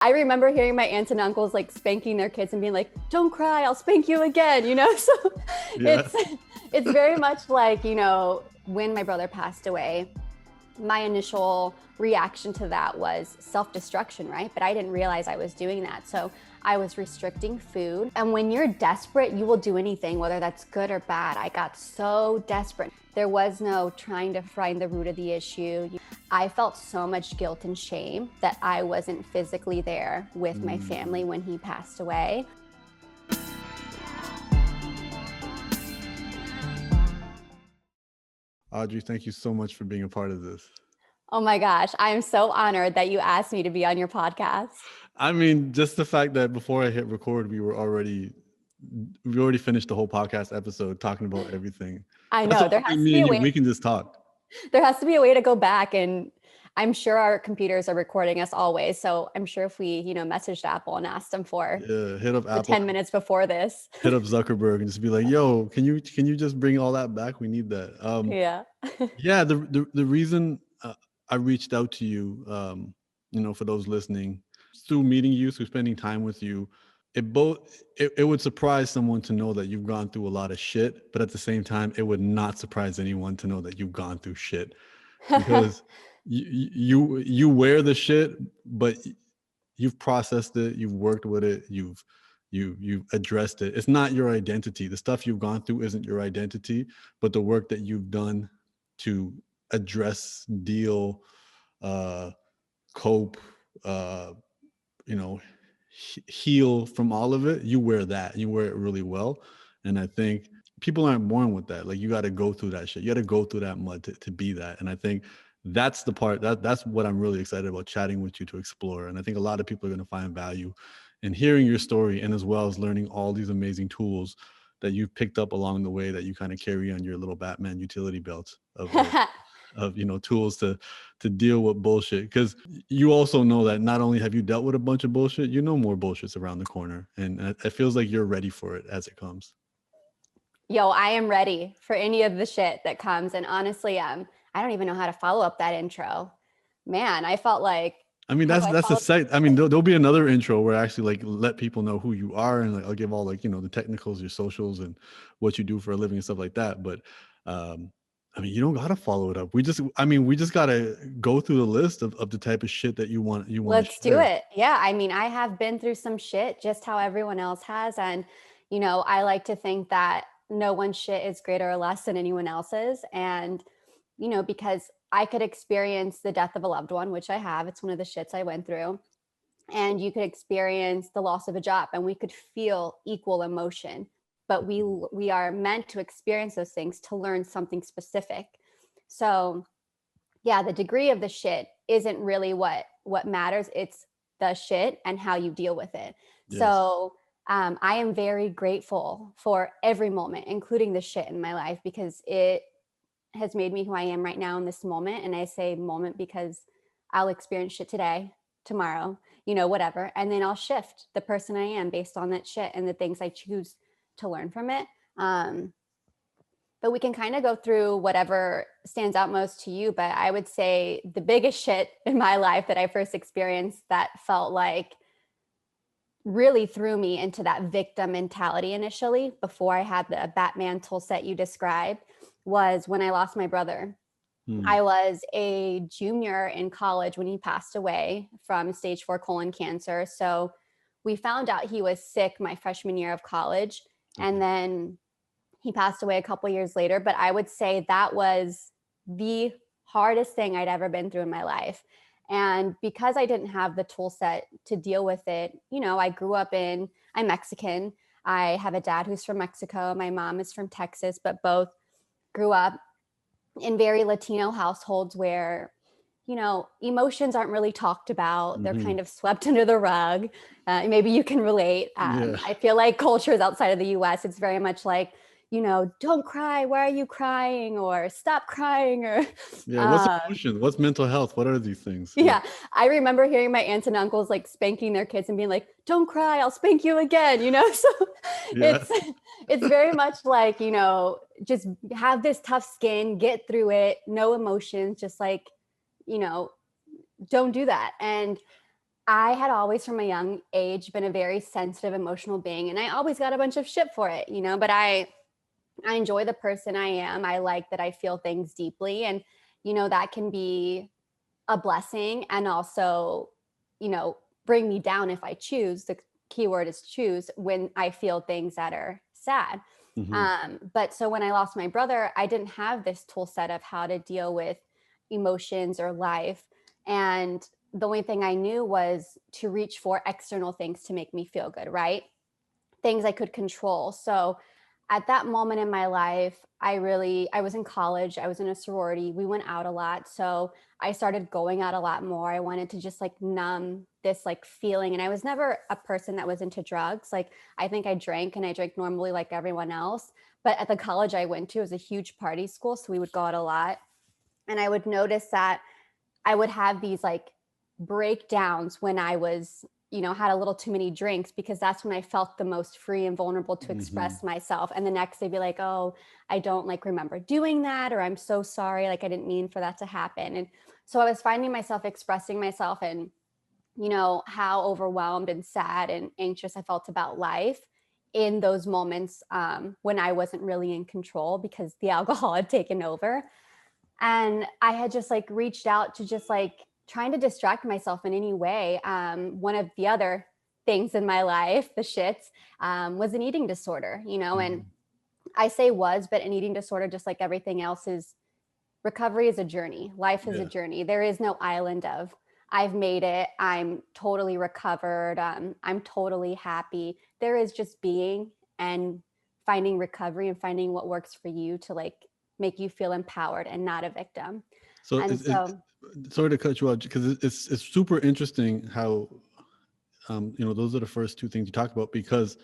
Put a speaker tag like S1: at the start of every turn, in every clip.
S1: I remember hearing my aunts and uncles like spanking their kids and being like, don't cry, I'll spank you again, you know? So
S2: Yeah.
S1: it's very much like, you know, when my brother passed away, my initial reaction to that was self-destruction, right? But I didn't realize I was doing that. So I was restricting food. And when you're desperate, you will do anything, whether that's good or bad. I got so desperate. There was no trying to find the root of the issue. I felt so much guilt and shame that I wasn't physically there with my family when he passed away.
S2: Audrie, thank you so much for being a part of this.
S1: Oh my gosh, I am so honored that you asked me to be on your podcast.
S2: I mean, just the fact that before I hit record, we already finished the whole podcast episode talking about everything.
S1: I
S2: That's
S1: know,
S2: the one thing me and you, we can just talk.
S1: There has to be a way to go back, and I'm sure our computers are recording us always. So I'm sure if we, you know, messaged Apple and asked them for
S2: hit up Apple
S1: 10 minutes before this,
S2: hit up Zuckerberg and just be like, yo, can you just bring all that back? We need that.
S1: Yeah.
S2: Yeah. The reason I reached out to you, you know, for those listening, through meeting you, through spending time with you, it would surprise someone to know that you've gone through a lot of shit, but at the same time, it would not surprise anyone to know that you've gone through shit, because you wear the shit, but you've processed it, you've worked with it, you've addressed it. It's not your identity. The stuff you've gone through isn't your identity, but the work that you've done to address, deal, cope, you know, heal from all of it, you wear that. You wear it really well. And I think people aren't born with that. Like, you got to go through that shit. You got to go through that mud to be that. And I think that's the part that's what I'm really excited about chatting with you to explore. And I think a lot of people are going to find value in hearing your story, and as well as learning all these amazing tools that you've picked up along the way that you kind of carry on your little Batman utility belt of you know, tools to deal with bullshit. Because you also know that not only have you dealt with a bunch of bullshit, you know more bullshit's around the corner, and it feels like you're ready for it as it comes.
S1: Yo, I am ready for any of the shit that comes. And honestly, I don't even know how to follow up that intro. Man, I felt like,
S2: I mean, that's a site. I mean, there'll be another intro where I actually like let people know who you are, and like I'll give all, like, you know, the technicals, your socials, and what you do for a living and stuff like that. But I mean, you don't gotta follow it up. We just gotta go through the list of the type of shit that you want.
S1: Let's do it. Yeah. I mean, I have been through some shit just how everyone else has. And, you know, I like to think that no one's shit is greater or less than anyone else's. And, you know, because I could experience the death of a loved one, which I have. It's one of the shits I went through. And you could experience the loss of a job, and we could feel equal emotion. But we are meant to experience those things to learn something specific. So yeah, the degree of the shit isn't really what matters. It's the shit and how you deal with it. Yes. So I am very grateful for every moment, including the shit in my life, because it has made me who I am right now in this moment. And I say moment because I'll experience shit today, tomorrow, you know, whatever. And then I'll shift the person I am based on that shit and the things I choose to learn from it. But we can kind of go through whatever stands out most to you. But I would say the biggest shit in my life that I first experienced that felt like really threw me into that victim mentality initially, before I had the Batman tool set you described, was when I lost my brother. I was a junior in college when he passed away from stage 4 colon cancer. So we found out he was sick my freshman year of college. And then he passed away a couple years later. But I would say that was the hardest thing I'd ever been through in my life. And because I didn't have the tool set to deal with it, you know, I'm Mexican. I have a dad who's from Mexico. My mom is from Texas, but both grew up in very Latino households where, you know, emotions aren't really talked about. They're kind of swept under the rug. Maybe you can relate. I feel like cultures outside of the US, it's very much like, you know, don't cry. Why are you crying? Or stop crying. Or
S2: what's emotion? What's mental health? What are these things?
S1: Yeah. I remember hearing my aunts and uncles like spanking their kids and being like, don't cry, I'll spank you again, you know? So it's very much like, you know, just have this tough skin, get through it, no emotions, just like, you know, don't do that. And I had always from a young age been a very sensitive, emotional being, and I always got a bunch of shit for it, but I enjoy the person I am. I like that I feel things deeply, and that can be a blessing and also, you know, bring me down if I choose. The keyword is choose when I feel things that are sad.
S2: Hmm.
S1: But so when I lost my brother, I didn't have this tool set of how to deal with emotions or life. And the only thing I knew was to reach for external things to make me feel good, right? Things I could control. So at that moment in my life, I was in college, I was in a sorority, we went out a lot. So I started going out a lot more. I wanted to just like numb this like feeling. And I was never a person that was into drugs. Like I think I drank and I drank normally like everyone else. But at the college I went to, it was a huge party school. So we would go out a lot. And I would notice that I would have these like breakdowns when I was, had a little too many drinks because that's when I felt the most free and vulnerable to
S2: Hmm.
S1: express myself. And the next they'd be like, oh, I don't like remember doing that, or I'm so sorry. Like I didn't mean for that to happen. And so I was finding myself expressing myself and, how overwhelmed and sad and anxious I felt about life in those moments when I wasn't really in control because the alcohol had taken over. And I had just like reached out to just like trying to distract myself in any way. One of the other things in my life, the shits, was an eating disorder, and
S2: Hmm.
S1: I say was, but an eating disorder, just like everything else, is recovery is a journey. Life is a
S2: Yeah.
S1: journey. There is no island of, I've made it. I'm totally recovered. I'm totally happy. There is just being and finding recovery and finding what works for you to like make you feel empowered and not a victim.
S2: So
S1: And so,
S2: sorry to cut you out because it's super interesting how those are the first two things you talk about because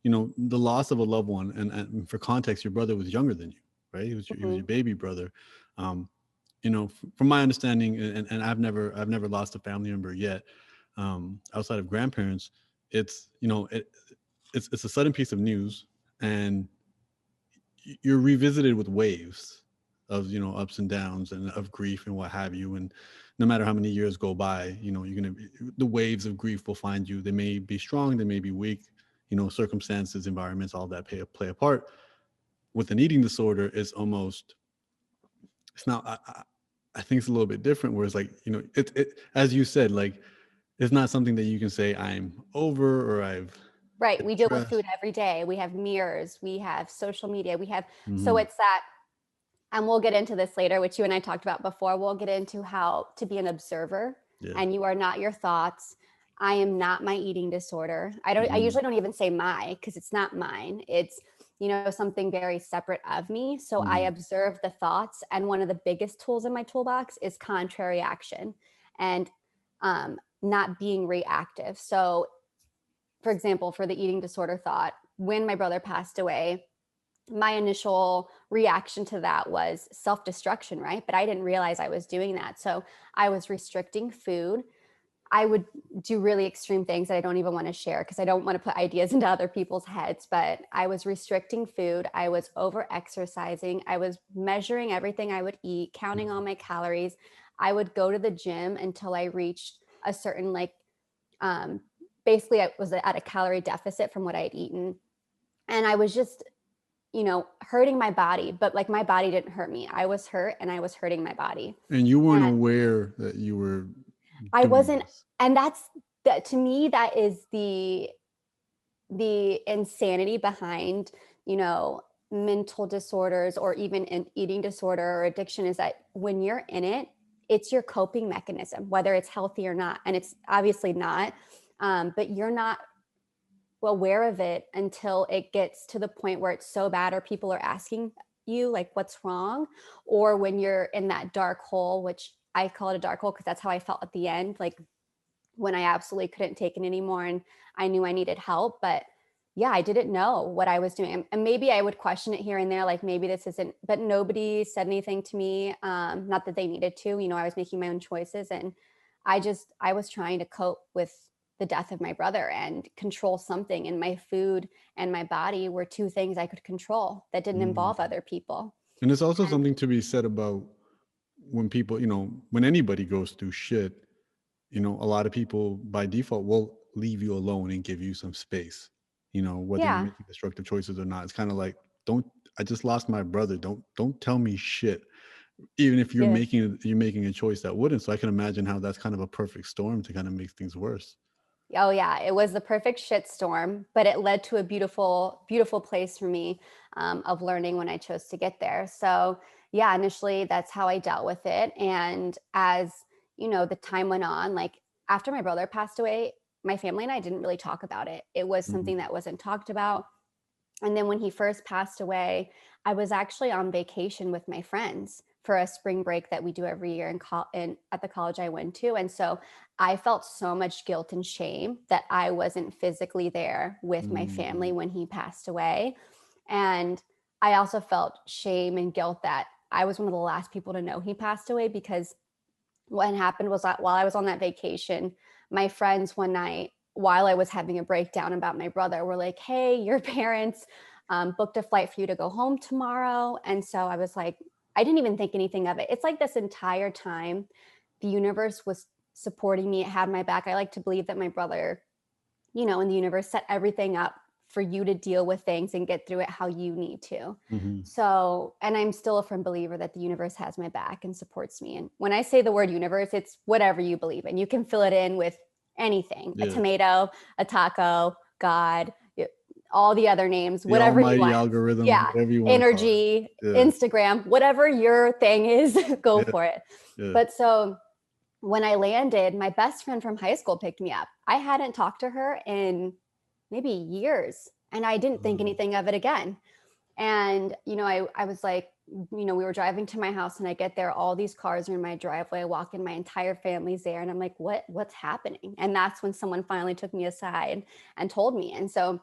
S2: the loss of a loved one, and for context, your brother was younger than you, right? He was your
S1: mhm,
S2: baby brother. um from my understanding, and I've never lost a family member yet, outside of grandparents. It's it's a sudden piece of news, and you're revisited with waves of ups and downs and of grief and what have you. And no matter how many years go by, you're gonna the waves of grief will find you. They may be strong, they may be weak. Circumstances, environments, all that play a part. With an eating disorder, it's almost it's not. I think it's a little bit different. Where it's like it as you said, like it's not something that you can say I'm over or I've
S1: right. We deal with food
S2: addressed.
S1: every day. We have mirrors, we have social media, so
S2: Hmm.
S1: it's that. And we'll get into this later, which you and I talked about before. We'll get into how to be an observer
S2: Yeah.
S1: and you are not your thoughts. I am not my eating disorder. I
S2: Hmm.
S1: usually don't even say my because it's not mine. It's, something very separate of me. So I
S2: Hmm.
S1: observe the thoughts. And one of the biggest tools in my toolbox is contrary action and not being reactive. So, for example, for the eating disorder thought, when my brother passed away, my initial reaction to that was self destruction, right? But I didn't realize I was doing that. So I was restricting food. I would do really extreme things that I don't even want to share because I don't want to put ideas into other people's heads. But I was restricting food. I was over exercising. I was measuring everything I would eat, counting all my calories. I would go to the gym until I reached a certain, like, um, basically, I was at a calorie deficit from what I had eaten. And I was just hurting my body, but like my body didn't hurt me. I was hurt and I was hurting my body.
S2: And you weren't
S1: And
S2: aware that you were
S1: I
S2: doing
S1: wasn't,
S2: this.
S1: and that's that to me, that is the insanity behind, you know, mental disorders or even an eating disorder or addiction is that when you're in it, it's your coping mechanism, whether it's healthy or not. And it's obviously not, but you're not aware of it until it gets to the point where it's so bad or people are asking you like what's wrong, or when you're in that dark hole, which I call it a dark hole because that's how I felt at the end, like when I absolutely couldn't take it anymore and I knew I needed help. But yeah, I didn't know what I was doing, and maybe I would question it here and there, like maybe this isn't, but nobody said anything to me, not that they needed to, I was making my own choices. And I was trying to cope with the death of my brother and control something, and my food and my body were two things I could control that didn't
S2: Mm.
S1: involve other people.
S2: And there's also
S1: And
S2: something to be said about when people, when anybody goes through shit, a lot of people by default will leave you alone and give you some space, whether you're
S1: Yeah.
S2: making destructive choices or not. It's kind of like, don't, I just lost my brother. Don't tell me shit. Even if
S1: Yeah.
S2: you're making a choice that wouldn't. So I can imagine how that's kind of a perfect storm to kind of make things worse.
S1: Oh yeah, it was the perfect shit storm, but it led to a beautiful, beautiful place for me, of learning when I chose to get there. So yeah, initially that's how I dealt with it. And as the time went on, like after my brother passed away, my family and I didn't really talk about it. It was something
S2: Hmm.
S1: that wasn't talked about. And then when he first passed away, I was actually on vacation with my friends for a spring break that we do every year at the college I went to. And so I felt so much guilt and shame that I wasn't physically there with my family
S2: Mm.
S1: when he passed away. And I also felt shame and guilt that I was one of the last people to know he passed away, because what had happened was that while I was on that vacation, my friends one night, while I was having a breakdown about my brother, were like, "Hey, your parents booked a flight for you to go home tomorrow." And so I was like, I didn't even think anything of it. It's like this entire time, the universe was supporting me. It had my back. I like to believe that my brother, and the universe set everything up for you to deal with things and get through it how you need to.
S2: Hmm.
S1: So, and I'm still a firm believer that the universe has my back and supports me. And when I say the word universe, it's whatever you believe in. You can fill it in with anything: a
S2: Yeah.
S1: tomato, a taco, God, all the other names,
S2: The
S1: whatever you
S2: almighty
S1: want.
S2: algorithm,
S1: Yeah.
S2: whatever you want to call
S1: Energy,
S2: it.
S1: Instagram, whatever your thing is, go
S2: Yeah.
S1: for it.
S2: Yeah. Yeah.
S1: But so when I landed, my best friend from high school picked me up. I hadn't talked to her in maybe years, and I didn't think
S2: Wow.
S1: anything of it again. And, I was like, we were driving to my house, and I get there, all these cars are in my driveway. I walk in, my entire family's there. And I'm like, what's happening? And that's when someone finally took me aside and told me. And so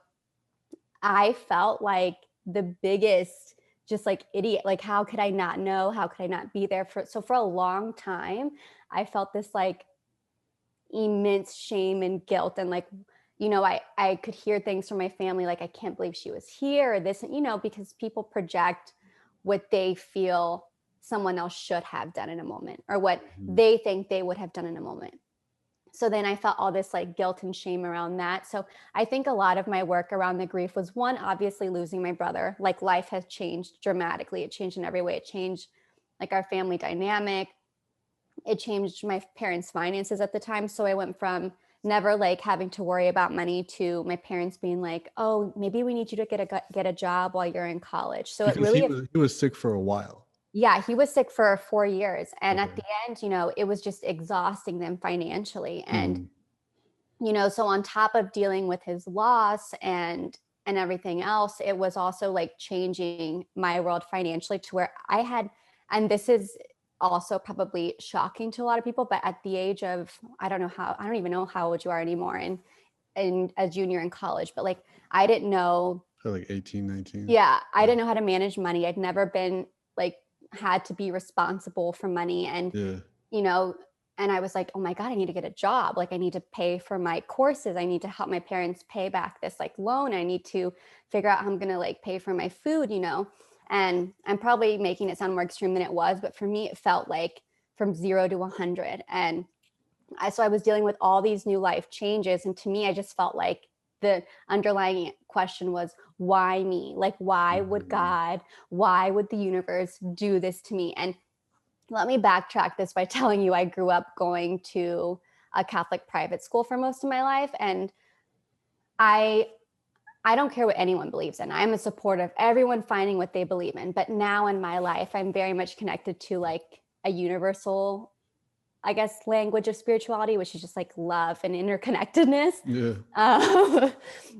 S1: I felt like the biggest, just like idiot. Like, how could I not know? How could I not be there for a long time? I felt this like immense shame and guilt, and like, I could hear things from my family like, I can't believe she was here, or this, because people project what they feel someone else should have done in a moment, or what
S2: Mhm.
S1: they think they would have done in a moment. So then I felt all this like guilt and shame around that. So I think a lot of my work around the grief was, one, obviously losing my brother. Like, life has changed dramatically. It changed in every way. It changed like our family dynamic. It changed my parents' finances at the time. So I went from never like having to worry about money to my parents being like, "Oh, maybe we need you to get a job while you're in college." So it
S2: Because
S1: really,
S2: he was sick for a while.
S1: yeah, he was sick for 4 years, and at
S2: Okay.
S1: the end, it was just exhausting them financially. And
S2: Mhm.
S1: so on top of dealing with his loss and everything else, it was also like changing my world financially, to where I had, and this is also probably shocking to a lot of people, but at the age of, I don't even know how old you are anymore, and a junior in college, but like, I didn't know,
S2: So like 18, 19.
S1: yeah, I
S2: Yeah.
S1: didn't know how to manage money. I'd never been like, had to be responsible for money. And
S2: Yeah.
S1: you know, and I was like, oh my God, I need to get a job. Like, I need to pay for my courses. I need to help my parents pay back this like loan. I need to figure out how I'm going to like pay for my food. And I'm probably making it sound more extreme than it was, but for me, it felt like from 0 to 100. And so I was dealing with all these new life changes. And to me, I just felt like the underlying question was, why me? Like, why would
S2: Mhm.
S1: God, why would the universe do this to me? And let me backtrack this by telling you, I grew up going to a Catholic private school for most of my life. And I I don't care what anyone believes in. I'm a supporter of everyone finding what they believe in. But now in my life, I'm very much connected to like a universal, I guess, language of spirituality, which is just like love and interconnectedness,
S2: Yeah.
S1: um,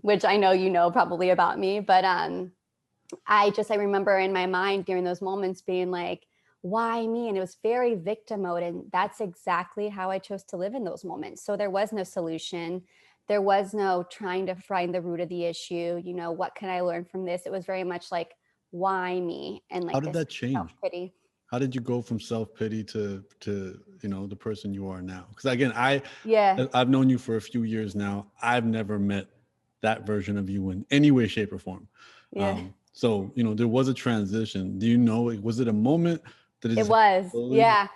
S1: which I know probably about me. But I remember in my mind during those moments being like, why me? And it was very victim mode. And that's exactly how I chose to live in those moments. So there was no solution. There was no trying to find the root of the issue. What can I learn from this? It was very much like, why me? And
S2: How
S1: like
S2: did
S1: this
S2: that
S1: self
S2: change?
S1: pity.
S2: How did you go from self-pity to the person you are now? Because again,
S1: Yeah.
S2: I've known you for a few years now. I've never met that version of you in any way, shape, or form.
S1: Yeah.
S2: So there was a transition. Do you know? Was it a moment? Did it
S1: It
S2: just happen
S1: was.
S2: slowly?
S1: Yeah.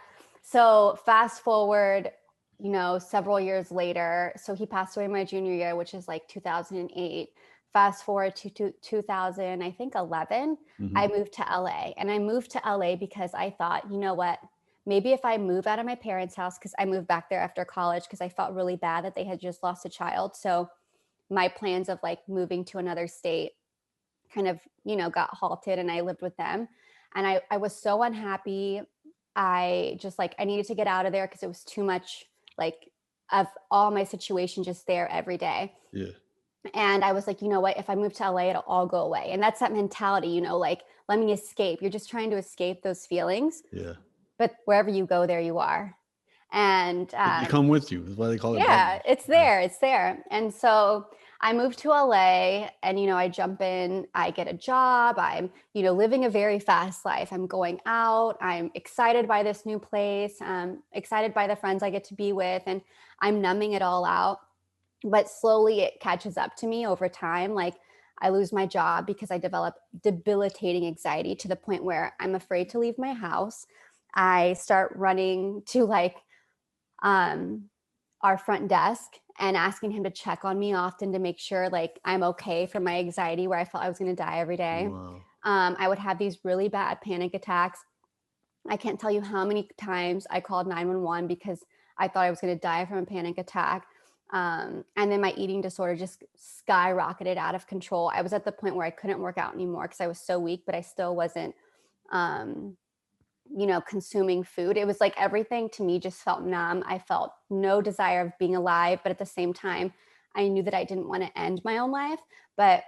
S1: So fast forward. you know, several years later, so he passed away my junior year, which is like 2008. Fast forward to 2000, I think 11, I moved to LA. And I moved to LA because I thought, you know what, maybe if I move out of my parents' house, because I moved back there after college because I felt really bad that they had just lost a child. So my plans of like moving to another state kind of, you know, got halted, and I lived with them. And I was so unhappy. I just like, I needed to get out of there because it was too much, like, of all my situation just there every day.
S2: Yeah.
S1: And I was like, you know what, if I move to LA, it'll all go away. And that's that mentality, you know, like, let me escape. You're just trying to escape those feelings.
S2: Yeah.
S1: But wherever you go, there you are. And
S2: They come with you. That's why they call it
S1: yeah,
S2: baggage.
S1: it's there. It's there. And so I moved to LA, and, you know, I jump in, I get a job. I'm, you know, living a very fast life. I'm going out. I'm excited by this new place. I'm excited by the friends I get to be with, and I'm numbing it all out. But slowly it catches up to me over time. Like, I lose my job because I develop debilitating anxiety to the point where I'm afraid to leave my house. I start running to like, um, our front desk and asking him to check on me often to make sure like I'm okay for my anxiety, where I felt I was going to die every day.
S2: Wow.
S1: I would have these really bad panic attacks. I can't tell you how many times I called 911 because I thought I was going to die from a panic attack. And then my eating disorder just skyrocketed out of control. I was at the point where I couldn't work out anymore because I was so weak, but I still wasn't, um, you know, consuming food. It was like everything to me just felt numb. I felt no desire of being alive, but at the same time, I knew that I didn't want to end my own life, but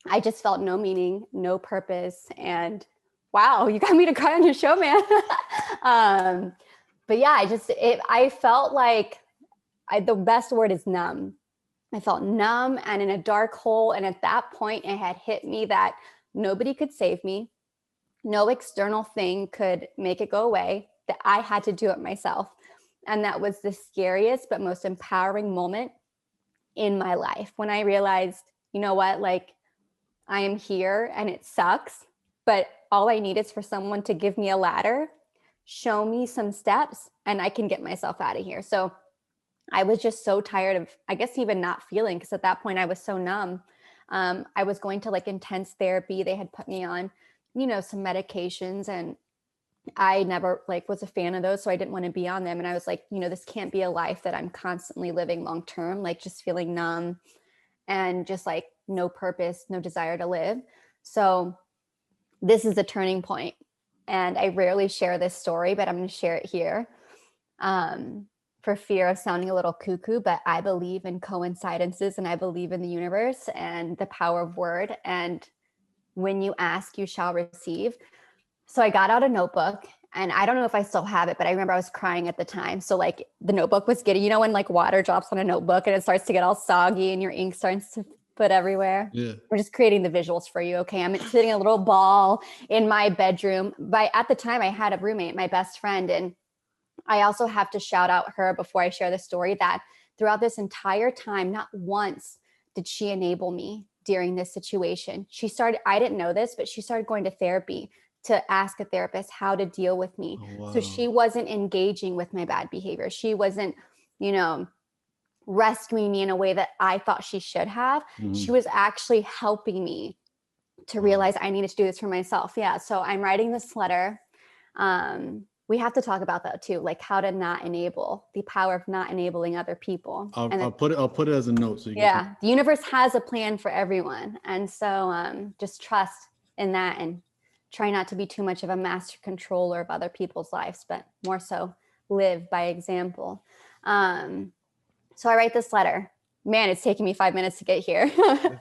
S1: I just felt no meaning, no purpose. And wow, you got me to cry on your show, man. um, but yeah, I felt like the best word is numb. I felt numb and in a dark hole. And at that point, it had hit me that nobody could save me. No external thing could make it go away, that I had to do it myself. And that was the scariest but most empowering moment in my life, when I realized, you know what, like, I am here and it sucks, but all I need is for someone to give me a ladder, show me some steps, and I can get myself out of here. So I was just so tired of, I guess, even not feeling, because at that point I was so numb. I was going to like intense therapy. They had put me on, you know, some medications, and I never like was a fan of those. So I didn't want to be on them. And I was like, you know, this can't be a life that I'm constantly living long term, like just feeling numb and just like no purpose, no desire to live. So this is a turning point. And I rarely share this story, but I'm going to share it here. For fear of sounding a little cuckoo, but I believe in coincidences, and I believe in the universe and the power of word. And when you ask, you shall receive. So I got out a notebook, and I don't know if I still have it, but I remember I was crying at the time. So like the notebook was getting, you know, when like water drops on a notebook and it starts to get all soggy and your ink starts to put everywhere.
S2: Yeah.
S1: We're just creating the visuals for you. Okay. I'm sitting in a little ball in my bedroom. At the time I had a roommate, my best friend. And I also have to shout out her before I share the story, that throughout this entire time, not once did she enable me during this situation. I didn't know this, but she started going to therapy to ask a therapist how to deal with me.
S2: Oh,
S1: So
S2: wow.
S1: she wasn't engaging with my bad behavior. She wasn't, you know, rescuing me in a way that I thought she should have. She was actually helping me to realize I needed to do this for myself. Yeah. So I'm writing this letter. We have to talk about that too, like how to not enable, the power of not enabling other people.
S2: I'll put it as a note so you
S1: yeah,
S2: can.
S1: the universe has a plan for everyone. And so just trust in that, and try not to be too much of a master controller of other people's lives, but more so live by example. So I write this letter. Man, it's taking me 5 minutes to get here.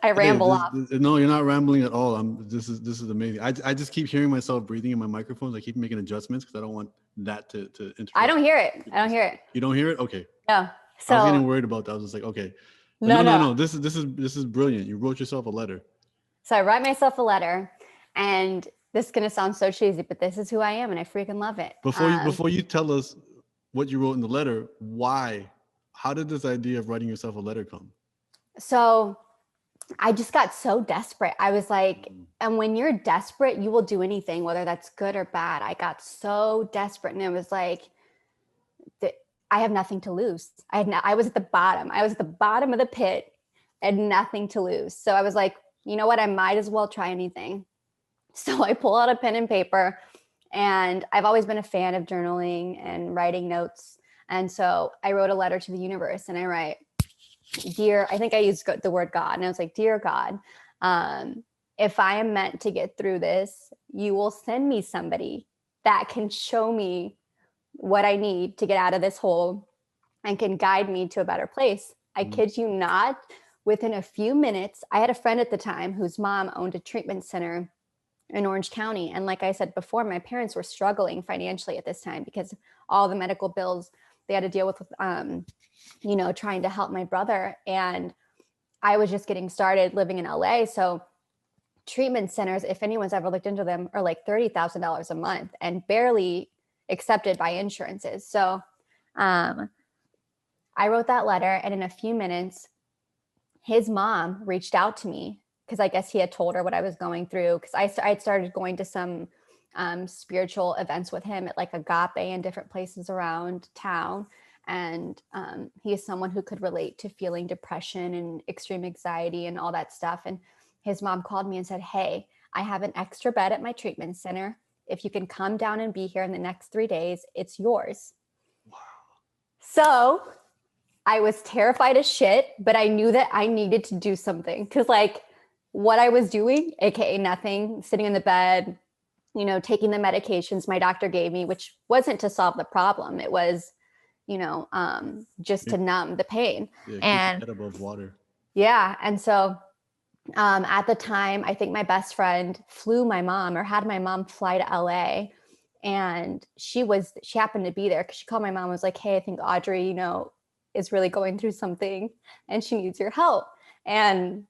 S1: I ramble off.
S2: No, you're not rambling at all. This is amazing. I just keep hearing myself breathing in my microphones. I keep making adjustments because I don't want that to interrupt.
S1: I don't hear it. I don't hear it.
S2: You don't hear it? Okay.
S1: No.
S2: I was
S1: So
S2: getting worried about that. I was just like, okay. But no. This is brilliant. You wrote yourself a letter.
S1: So I write myself a letter, and this is going to sound so cheesy, but this is who I am, and I freaking love it.
S2: Before you tell us what you wrote in the letter, why? How did this idea of writing yourself a letter come?
S1: So I just got so desperate. I was like, and when you're desperate, you will do anything, whether that's good or bad. I got so desperate, and it was like, I have nothing to lose. I was at the bottom. I was at the bottom of the pit and nothing to lose. So I was like, you know what? I might as well try anything. So I pull out a pen and paper, and I've always been a fan of journaling and writing notes. And so I wrote a letter to the universe, and I write, dear, I think I used the word God. And I was like, dear God, if I am meant to get through this, you will send me somebody that can show me what I need to get out of this hole and can guide me to a better place. I kid you not, within a few minutes, I had a friend at the time whose mom owned a treatment center in Orange County. And like I said before, my parents were struggling financially at this time because all the medical bills they had to deal with, trying to help my brother. And I was just getting started living in LA. So treatment centers, if anyone's ever looked into them, are like $30,000 a month and barely accepted by insurances. So I wrote that letter, and in a few minutes, his mom reached out to me because I guess he had told her what I was going through. Because I had started going to some spiritual events with him at like Agape and different places around town. And he is someone who could relate to feeling depression and extreme anxiety and all that stuff. And his mom called me and said, hey, I have an extra bed at my treatment center. If you can come down and be here in the next 3 days, it's yours.
S2: Wow.
S1: So I was terrified as shit, but I knew that I needed to do something because like what I was doing, AKA nothing, sitting in the bed, taking the medications my doctor gave me, which wasn't to solve the problem. It was, just to numb the pain.
S2: Yeah, keep
S1: and
S2: your head above water.
S1: Yeah. And so at the time, I think my best friend flew my mom or had my mom fly to LA. And she happened to be there because she called my mom and was like, hey, I think Audrie, is really going through something and she needs your help. And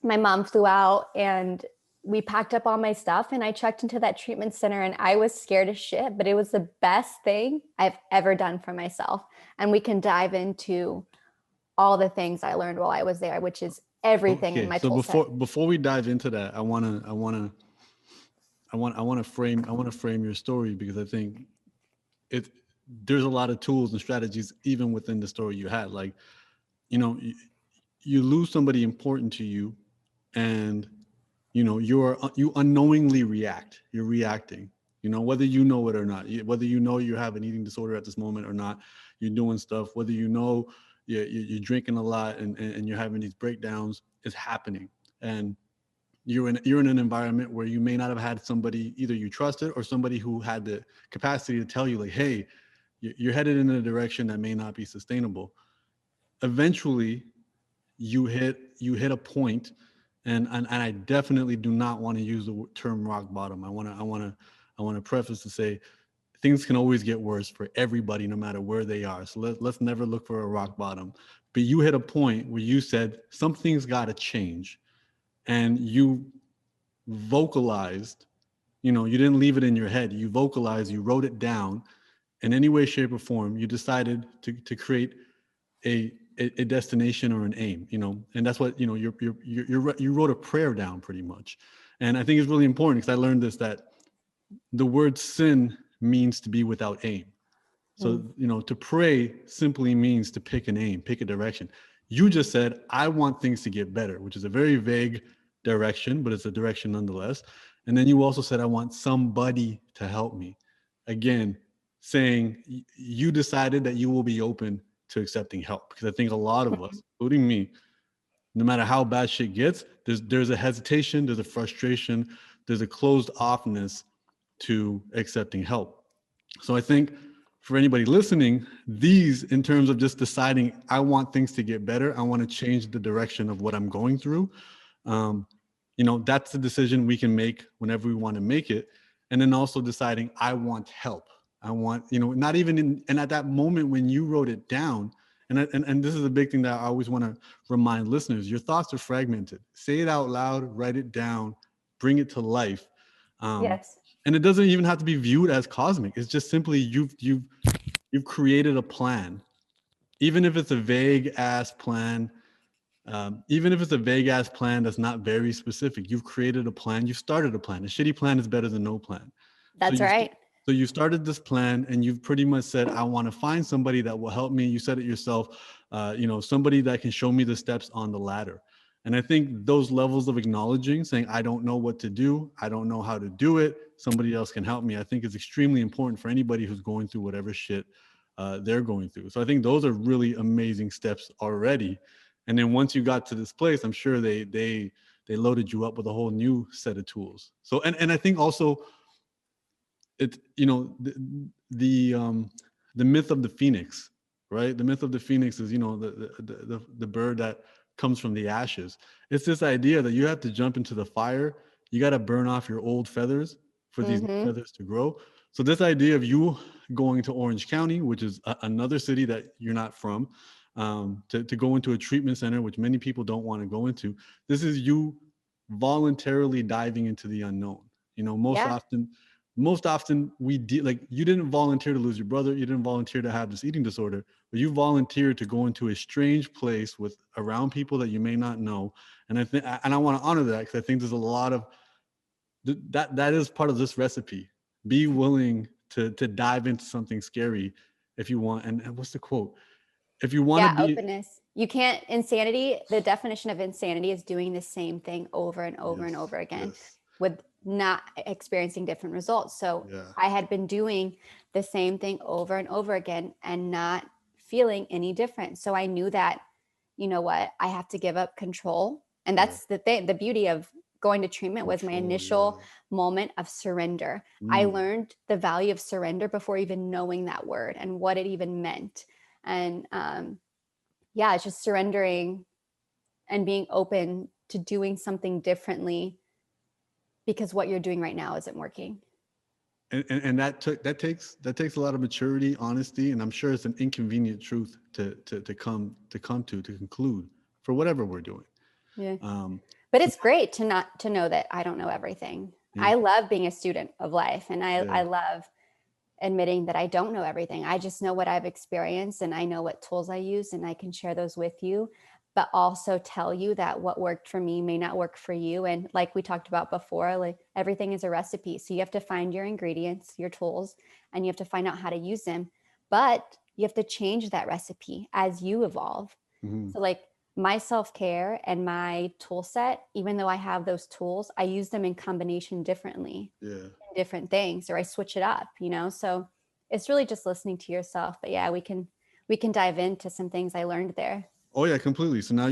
S1: my mom flew out and we packed up all my stuff and I checked into that treatment center, and I was scared as shit, but it was the best thing I've ever done for myself. And we can dive into all the things I learned while I was there, which is everything in my
S2: so
S1: tool
S2: before we dive into that, I want to frame your story, because I think there's a lot of tools and strategies even within the story you had. Like, you lose somebody important to you, and you unknowingly react. You're reacting, whether you know it or not, whether you have an eating disorder at this moment or not. You're doing stuff, whether you're drinking a lot and you're having these breakdowns. Is happening, and you're in an environment where you may not have had somebody either you trusted or somebody who had the capacity to tell you, like, hey, you're headed in a direction that may not be sustainable. Eventually you hit a point, and I definitely do not want to use the term rock bottom. I want to preface to say things can always get worse for everybody, no matter where they are. So let's never look for a rock bottom. But you hit a point where you said something's got to change, and you vocalized. You didn't leave it in your head. You vocalized. You wrote it down. In any way, shape, or form, you decided to create a destination or an aim, and that's what, you wrote a prayer down pretty much. And I think it's really important, because I learned this, that the word sin means to be without aim. So, to pray simply means to pick an aim, pick a direction. You just said, I want things to get better, which is a very vague direction, but it's a direction nonetheless. And then you also said, I want somebody to help me. Again, saying you decided that you will be open to accepting help, because I think a lot of us, including me, no matter how bad shit gets, there's a hesitation, there's a frustration, there's a closed offness to accepting help. So I think for anybody listening, these, in terms of just deciding, I want things to get better, I want to change the direction of what I'm going through, that's the decision we can make whenever we want to make it. And then also deciding, I want help. I want, not even and at that moment when you wrote it down, and this is a big thing that I always want to remind listeners, your thoughts are fragmented. Say it out loud, write it down, bring it to life.
S1: Yes.
S2: And it doesn't even have to be viewed as cosmic. It's just simply you've created a plan, even if it's a vague ass plan. Even if it's a vague ass plan that's not very specific, you've created a plan. You started a plan. A shitty plan is better than no plan.
S1: That's right.
S2: So you started this plan and you've pretty much said, I want to find somebody that will help me. You said it yourself, somebody that can show me the steps on the ladder. And I think those levels of acknowledging, saying, I don't know what to do, I don't know how to do it, somebody else can help me, I think is extremely important for anybody who's going through whatever shit they're going through. So I think those are really amazing steps already. And then once you got to this place, I'm sure they loaded you up with a whole new set of tools. So and I think also it's the myth of the phoenix, right? The myth of the phoenix is the bird that comes from the ashes. It's this idea that you have to jump into the fire, you got to burn off your old feathers for these new
S1: Mm-hmm.
S2: feathers to grow. So this idea of you going to Orange County, which is another city that you're not from, to go into a treatment center, which many people don't want to go into, this is you voluntarily diving into the unknown. Most
S1: Yeah.
S2: often like you didn't volunteer to lose your brother, you didn't volunteer to have this eating disorder, but you volunteered to go into a strange place with around people that you may not know. And I want to honor that, because I think there's a lot of that is part of this recipe. Be willing to dive into something scary if you want. And what's the quote? If you want to
S1: Yeah,
S2: be
S1: openness. You can't, insanity, the definition of insanity is doing the same thing over and over and
S2: Yes,
S1: over again
S2: yes,
S1: with not experiencing different results. So
S2: yeah,
S1: I had been doing the same thing over and over again and not feeling any different. So I knew that, you know what, I have to give up control. And
S2: yeah.
S1: that's the thing. The beauty of going to treatment was my
S2: Control, yeah.
S1: initial moment of surrender. I
S2: Mm.
S1: learned the value of surrender before even knowing that word and what it even meant. And yeah, it's just surrendering and being open to doing something differently because what you're doing right now isn't working.
S2: And that takes a lot of maturity, honesty, and I'm sure it's an inconvenient truth to conclude for whatever we're doing.
S1: Yeah.
S2: Um,
S1: But
S2: so
S1: it's great to not to know that I don't know everything.
S2: yeah,
S1: I love being a student of life, and
S2: yeah,
S1: I love admitting that I don't know everything. I just know what I've experienced and I know what tools I use and I can share those with you, but also tell you that what worked for me may not work for you. And like we talked about before, like everything is a recipe. So you have to find your ingredients, your tools, and you have to find out how to use them. But you have to change that recipe as you evolve.
S2: mhm,
S1: So like my self-care and my tool set, even though I have those tools, I use them in combination differently,
S2: yeah.
S1: different things, or I switch it up, you know? So it's really just listening to yourself. But yeah, we can dive into some things I learned there.
S2: Oh yeah, completely. So now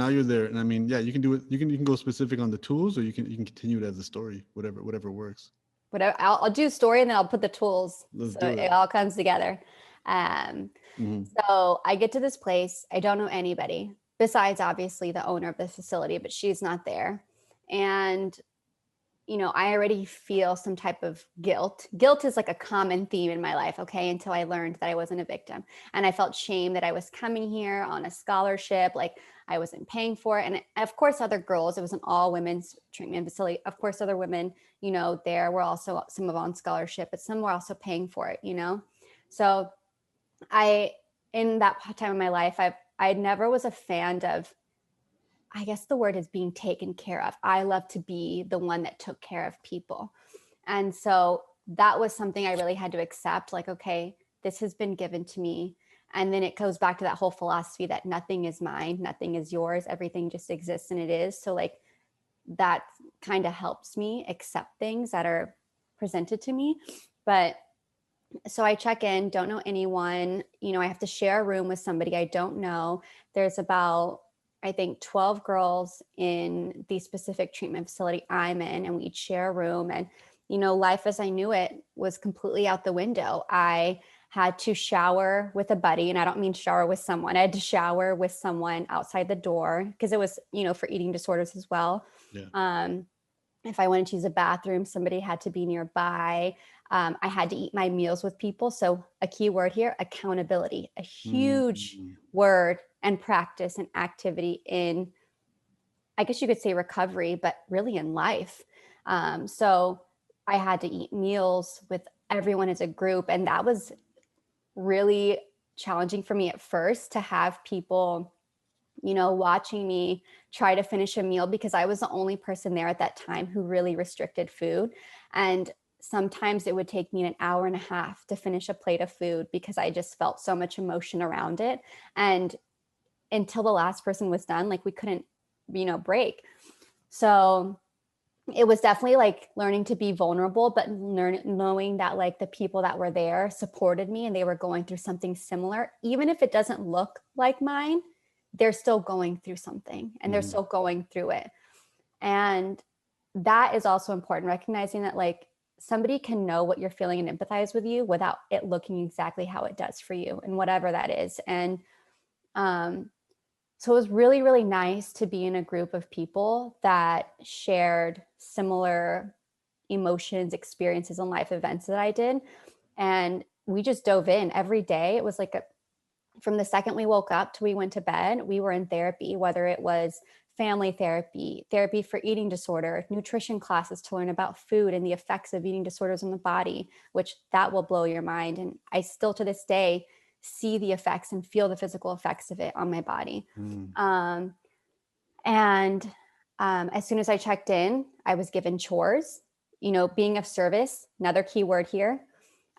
S2: you're there, and I mean, yeah, you can do it. You can go specific on the tools, or you can continue it as a story, whatever works.
S1: But I'll do story and then I'll put the tools
S2: Let's
S1: so
S2: do
S1: it
S2: it.
S1: all comes together. Um,
S2: Hmm.
S1: so I get to this place. I don't know anybody besides obviously the owner of the facility, but she's not there. And I already feel some type of guilt. Guilt is like a common theme in my life, okay, until I learned that I wasn't a victim. And I felt shame that I was coming here on a scholarship, like I wasn't paying for it. And of course, other girls, it was an all women's treatment facility. Of course, other women, there were also some of on scholarship, but some were also paying for it. So I, in that time of my life, I never was a fan of, I guess the word is being taken care of. I love to be the one that took care of people. And so that was something I really had to accept, like, okay, this has been given to me. And then it goes back to that whole philosophy that nothing is mine, nothing is yours, everything just exists and it is. So, like, that kind of helps me accept things that are presented to me. But so I check in, don't know anyone, I have to share a room with somebody I don't know. There's about, I think, 12 girls in the specific treatment facility I'm in, and we each share a room. And, life as I knew it was completely out the window. I had to shower with a buddy, and I don't mean shower with someone. I had to shower with someone outside the door because it was, for eating disorders as well.
S2: Yeah.
S1: Um, if I wanted to use a bathroom, somebody had to be nearby. I had to eat my meals with people. So a key word here, accountability, a huge
S2: Mm.
S1: word and practice and activity in, I guess you could say recovery, but really in life. So I had to eat meals with everyone as a group. And that was really challenging for me at first, to have people watching me try to finish a meal, because I was the only person there at that time who really restricted food. And sometimes it would take me an hour and a half to finish a plate of food because I just felt so much emotion around it. And until the last person was done, like we couldn't, break. So it was definitely like learning to be vulnerable, but knowing that like the people that were there supported me and they were going through something similar. Even if it doesn't look like mine, they're still going through something and they're still going through it. And that is also important, recognizing that like somebody can know what you're feeling and empathize with you without it looking exactly how it does for you and whatever that is. And so it was really, really nice to be in a group of people that shared similar emotions, experiences, and life events that I did. And we just dove in every day. It was like from the second we woke up till we went to bed, we were in therapy, whether it was family therapy, therapy for eating disorder, nutrition classes to learn about food and the effects of eating disorders on the body, which that will blow your mind. And I still to this day see the effects and feel the physical effects of it on my body. And as soon as I checked in, I was given chores, being of service, another key word here.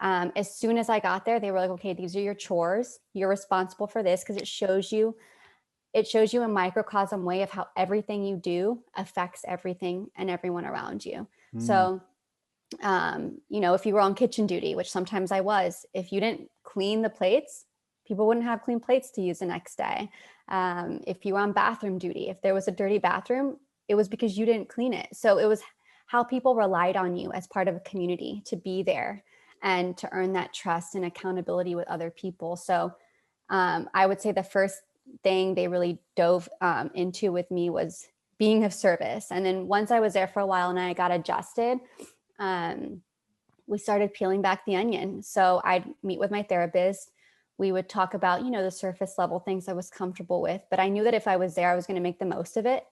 S1: As soon as I got there, they were like, okay, these are your chores. You're responsible for this because it shows you a microcosm way of how everything you do affects everything and everyone around you. So, if you were on kitchen duty, which sometimes I was, if you didn't clean the plates, people wouldn't have clean plates to use the next day. If you were on bathroom duty, if there was a dirty bathroom, it was because you didn't clean it. So it was how people relied on you as part of a community to be there and to earn that trust and accountability with other people. So I would say the first thing they really dove into with me was being of service. And then once I was there for a while and I got adjusted, we started peeling back the onion. So I'd meet with my therapist. We would talk about, the surface level things I was comfortable with, but I knew that if I was there, I was going to make the most of it.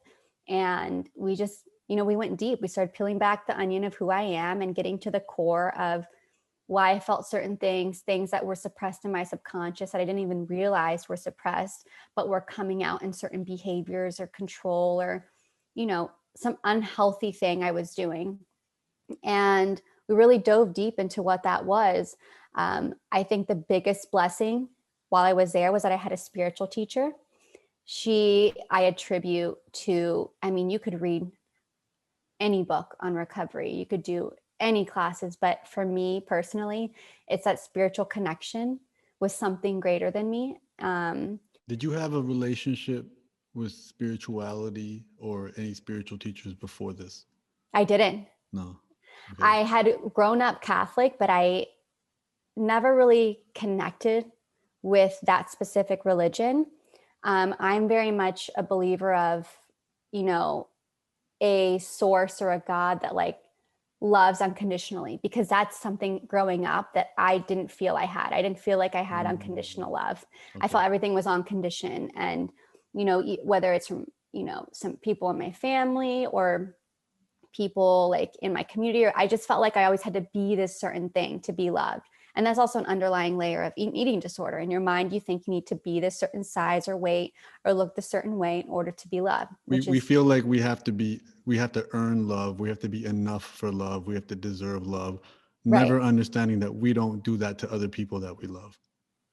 S1: And we just, we went deep. We started peeling back the onion of who I am and getting to the core of why I felt certain things that were suppressed in my subconscious that I didn't even realize were suppressed, but were coming out in certain behaviors or control or, some unhealthy thing I was doing. And we really dove deep into what that was. I think the biggest blessing while I was there was that I had a spiritual teacher. I attribute to, you could read any book on recovery, you could do any classes, but for me personally, it's that spiritual connection with something greater than me.
S2: Did you have a relationship with spirituality or any spiritual teachers before this?
S1: I didn't.
S2: No. Okay.
S1: I had grown up Catholic, but I never really connected with that specific religion. I'm very much a believer of, a source or a God that like loves unconditionally, because that's something growing up that I didn't feel I had. I didn't feel like I had unconditional love. Okay. I felt everything was on condition. And, whether it's from, some people in my family or people like in my community, or I just felt like I always had to be this certain thing to be loved. And that's also an underlying layer of eating disorder. In your mind, you think you need to be this certain size or weight or look the certain way in order to be loved.
S2: We feel like we have to earn love. We have to be enough for love. We have to deserve love. Never understanding that we don't do that to other people that we love.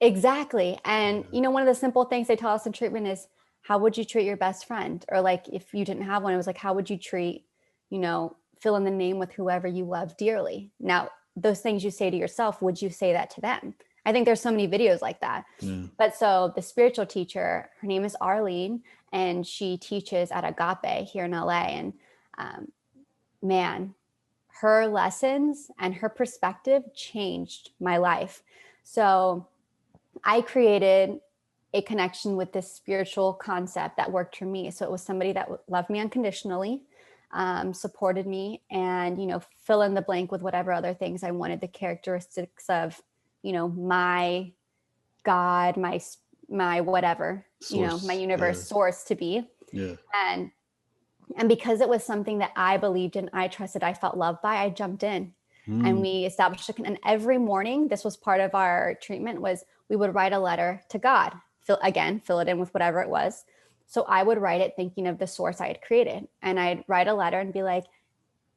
S1: Exactly. And, one of the simple things they tell us in treatment is, how would you treat your best friend? Or like, if you didn't have one, it was like, how would you treat, fill in the name with whoever you love dearly. Now, those things you say to yourself, would you say that to them? I think there's so many videos like that. Yeah. But so the spiritual teacher, her name is Arlene, and she teaches at Agape here in LA. And man, her lessons and her perspective changed my life. So I created a connection with this spiritual concept that worked for me. So it was somebody that loved me unconditionally, supported me, and, fill in the blank with whatever other things I wanted the characteristics of, my God, my whatever, source, my universe source to be.
S2: Yeah.
S1: And because it was something that I believed in, I trusted, I felt loved by, I jumped in and we established and every morning, this was part of our treatment, was we would write a letter to God, fill it in with whatever it was. So I would write it thinking of the source I had created. And I'd write a letter and be like,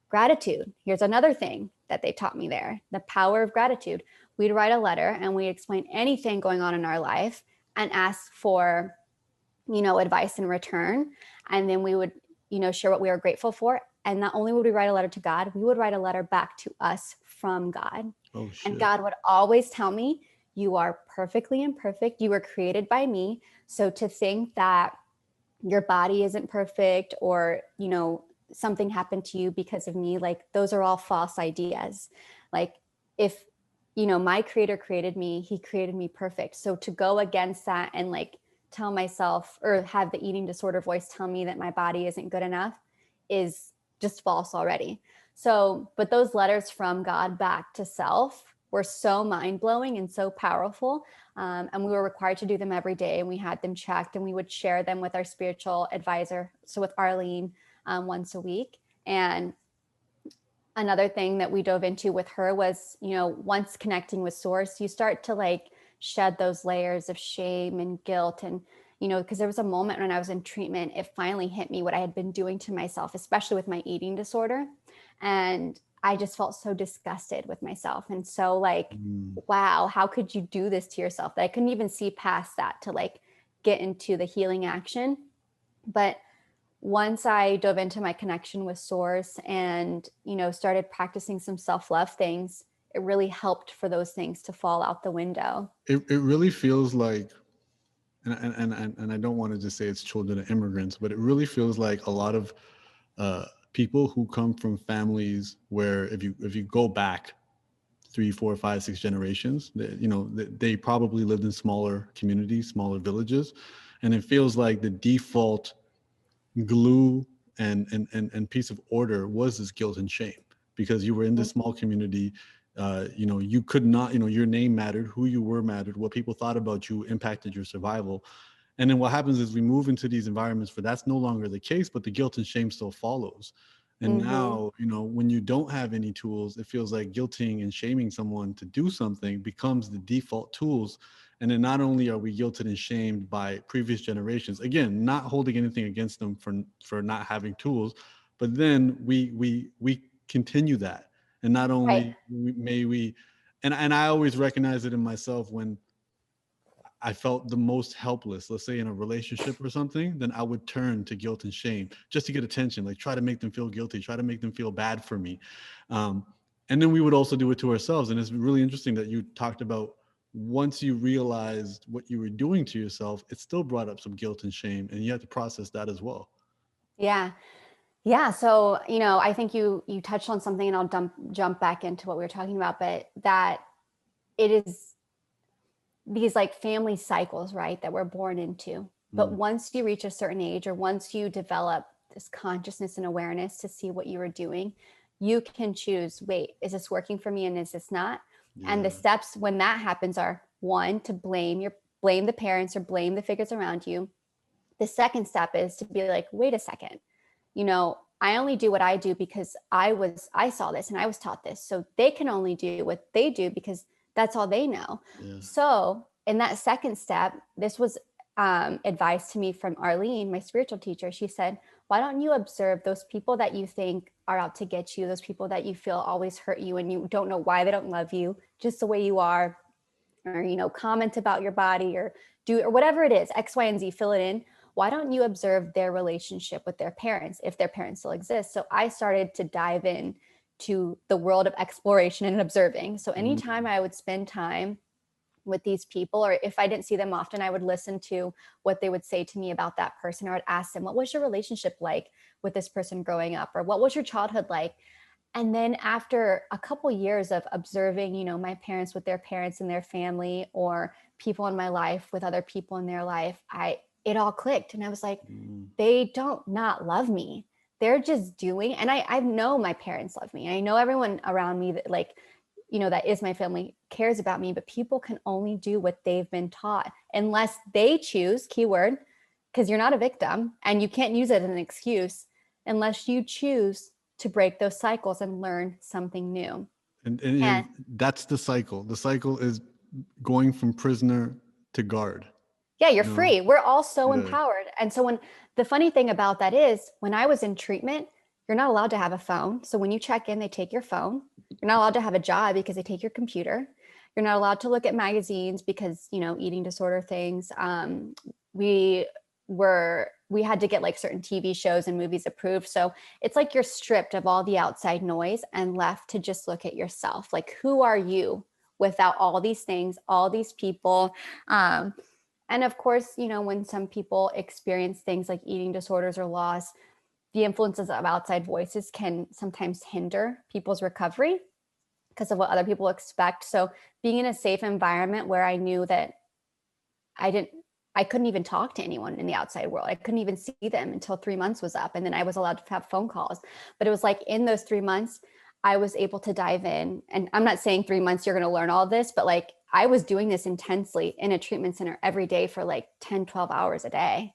S1: gratitude. Here's another thing that they taught me there, the power of gratitude. We'd write a letter and we'd explain anything going on in our life and ask for, advice in return. And then we would, share what we were grateful for. And not only would we write a letter to God, we would write a letter back to us from God.
S2: Oh
S1: And
S2: shit.
S1: God would always tell me, you are perfectly imperfect. You were created by me. So to think that your body isn't perfect or, something happened to you because of me, like those are all false ideas. Like if, my creator created me, he created me perfect. So to go against that and like tell myself or have the eating disorder voice tell me that my body isn't good enough is just false already. So, but those letters from God back to self were so mind-blowing and so powerful. And we were required to do them every day, and we had them checked, and we would share them with our spiritual advisor. So with Arlene, once a week. And another thing that we dove into with her was, once connecting with source, you start to like shed those layers of shame and guilt. And, because there was a moment when I was in treatment, it finally hit me what I had been doing to myself, especially with my eating disorder. And I just felt so disgusted with myself. And so like, wow, how could you do this to yourself? That I couldn't even see past that to like get into the healing action. But once I dove into my connection with source and, started practicing some self-love things, it really helped for those things to fall out the window.
S2: It really feels like, and I don't want to just say it's children of immigrants, but it really feels like a lot of people who come from families where if you go back 3, 4, 5, 6 generations, they probably lived in smaller communities, smaller villages, and it feels like the default glue and piece of order was this guilt and shame because you were in this small community. You could not, your name mattered, who you were mattered, what people thought about you impacted your survival. And then what happens is we move into these environments where that's no longer the case, but the guilt and shame still follows. And now, when you don't have any tools, it feels like guilting and shaming someone to do something becomes the default tools. And then not only are we guilted and shamed by previous generations, again, not holding anything against them for not having tools, but then we continue that. And not
S1: Right.
S2: only may we, and I always recognize it in myself when I felt the most helpless, let's say in a relationship or something, then I would turn to guilt and shame just to get attention, like try to make them feel guilty, try to make them feel bad for me. And then we would also do it to ourselves. And it's really interesting that you talked about once you realized what you were doing to yourself, it still brought up some guilt and shame, and you had to process that as well.
S1: Yeah. Yeah. So, I think you touched on something, and I'll jump back into what we were talking about, but that it is these like family cycles, right, that we're born into. But once you reach a certain age, or once you develop this consciousness and awareness to see what you were doing, you can choose, wait, is this working for me and is this not? And the
S2: Yeah.
S1: steps when that happens are, one, to blame the parents or blame the figures around you. The second step is to be like, wait a second, I only do what I do because I saw this and I was taught this. So they can only do what they do because that's all they know.
S2: Yeah.
S1: So in that second step, this was advice to me from Arlene, my spiritual teacher. She said, why don't you observe those people that you think are out to get you, those people that you feel always hurt you and you don't know why they don't love you just the way you are, or, comment about your body or do, or whatever it is, X, Y, and Z, fill it in. Why don't you observe their relationship with their parents, if their parents still exist? So I started to dive in to the world of exploration and observing. So anytime I would spend time with these people, or if I didn't see them often, I would listen to what they would say to me about that person, or I'd ask them, what was your relationship like with this person growing up? Or what was your childhood like? And then after a couple years of observing, my parents with their parents and their family, or people in my life with other people in their life, it all clicked. And I was like, they don't not love me. They're just doing, and I know my parents love me. I know everyone around me that that is my family cares about me, but people can only do what they've been taught unless they choose, keyword, because you're not a victim and you can't use it as an excuse unless you choose to break those cycles and learn something new.
S2: And
S1: And
S2: that's the cycle. The cycle is going from prisoner to guard.
S1: yeah, you're
S2: You know?
S1: free. We're all so
S2: Yeah.
S1: empowered. And so the funny thing about that is when I was in treatment, you're not allowed to have a phone. So when you check in, they take your phone. You're not allowed to have a job because they take your computer. You're not allowed to look at magazines because, eating disorder things. We had to get like certain TV shows and movies approved. So it's like you're stripped of all the outside noise and left to just look at yourself. Like, who are you without all these things, all these people? And of course, when some people experience things like eating disorders or loss, the influences of outside voices can sometimes hinder people's recovery because of what other people expect. So being in a safe environment where I knew that I couldn't even talk to anyone in the outside world. I couldn't even see them until 3 months was up. And then I was allowed to have phone calls. But it was like in those 3 months, I was able to dive in. And I'm not saying 3 months, you're going to learn all this, but like I was doing this intensely in a treatment center every day for like 10, 12 hours a day,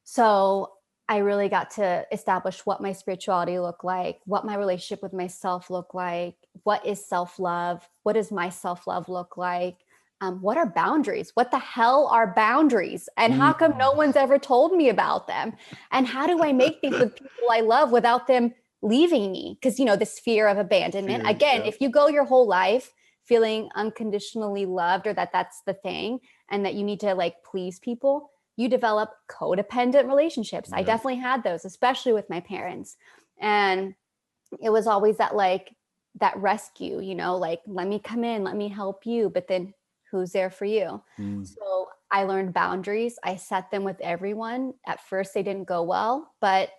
S1: So I really got to establish what my spirituality looked like, what my relationship with myself looked like, what is self-love, what does my self-love look like, what are boundaries? What the hell are boundaries? And how come no one's ever told me about them? And how do I make things with people I love without them leaving me? Because, this fear of abandonment. Again, if you go your whole life feeling unconditionally loved, or that's the thing, and that you need to like please people, you develop codependent relationships. I definitely had those, especially with my parents. And it was always that rescue, like, let me come in, let me help you. But then who's there for you? So I learned boundaries. I set them with everyone. At first they didn't go well, but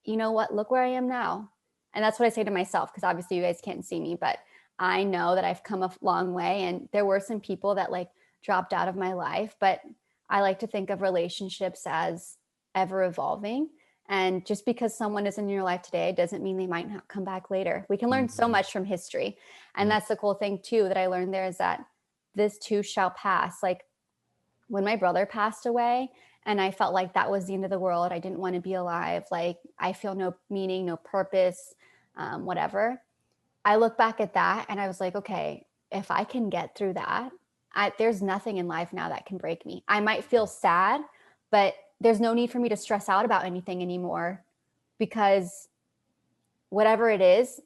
S1: you know what? Look where I am now. And that's what I say to myself, because obviously you guys can't see me, but I know that I've come a long way. And there were some people that like dropped out of my life, but I like to think of relationships as ever evolving. And just because someone is in your life today doesn't mean they might not come back later. We can learn so much from history. And that's the cool thing too, that I learned there, is that this too shall pass. Like when my brother passed away and I felt like that was the end of the world, I didn't want to be alive. Like I feel no meaning, no purpose, whatever. I look back at that and I was like, okay, if I can get through that, there's nothing in life now that can break me. I might feel sad, but there's no need for me to stress out about anything anymore, because whatever it is,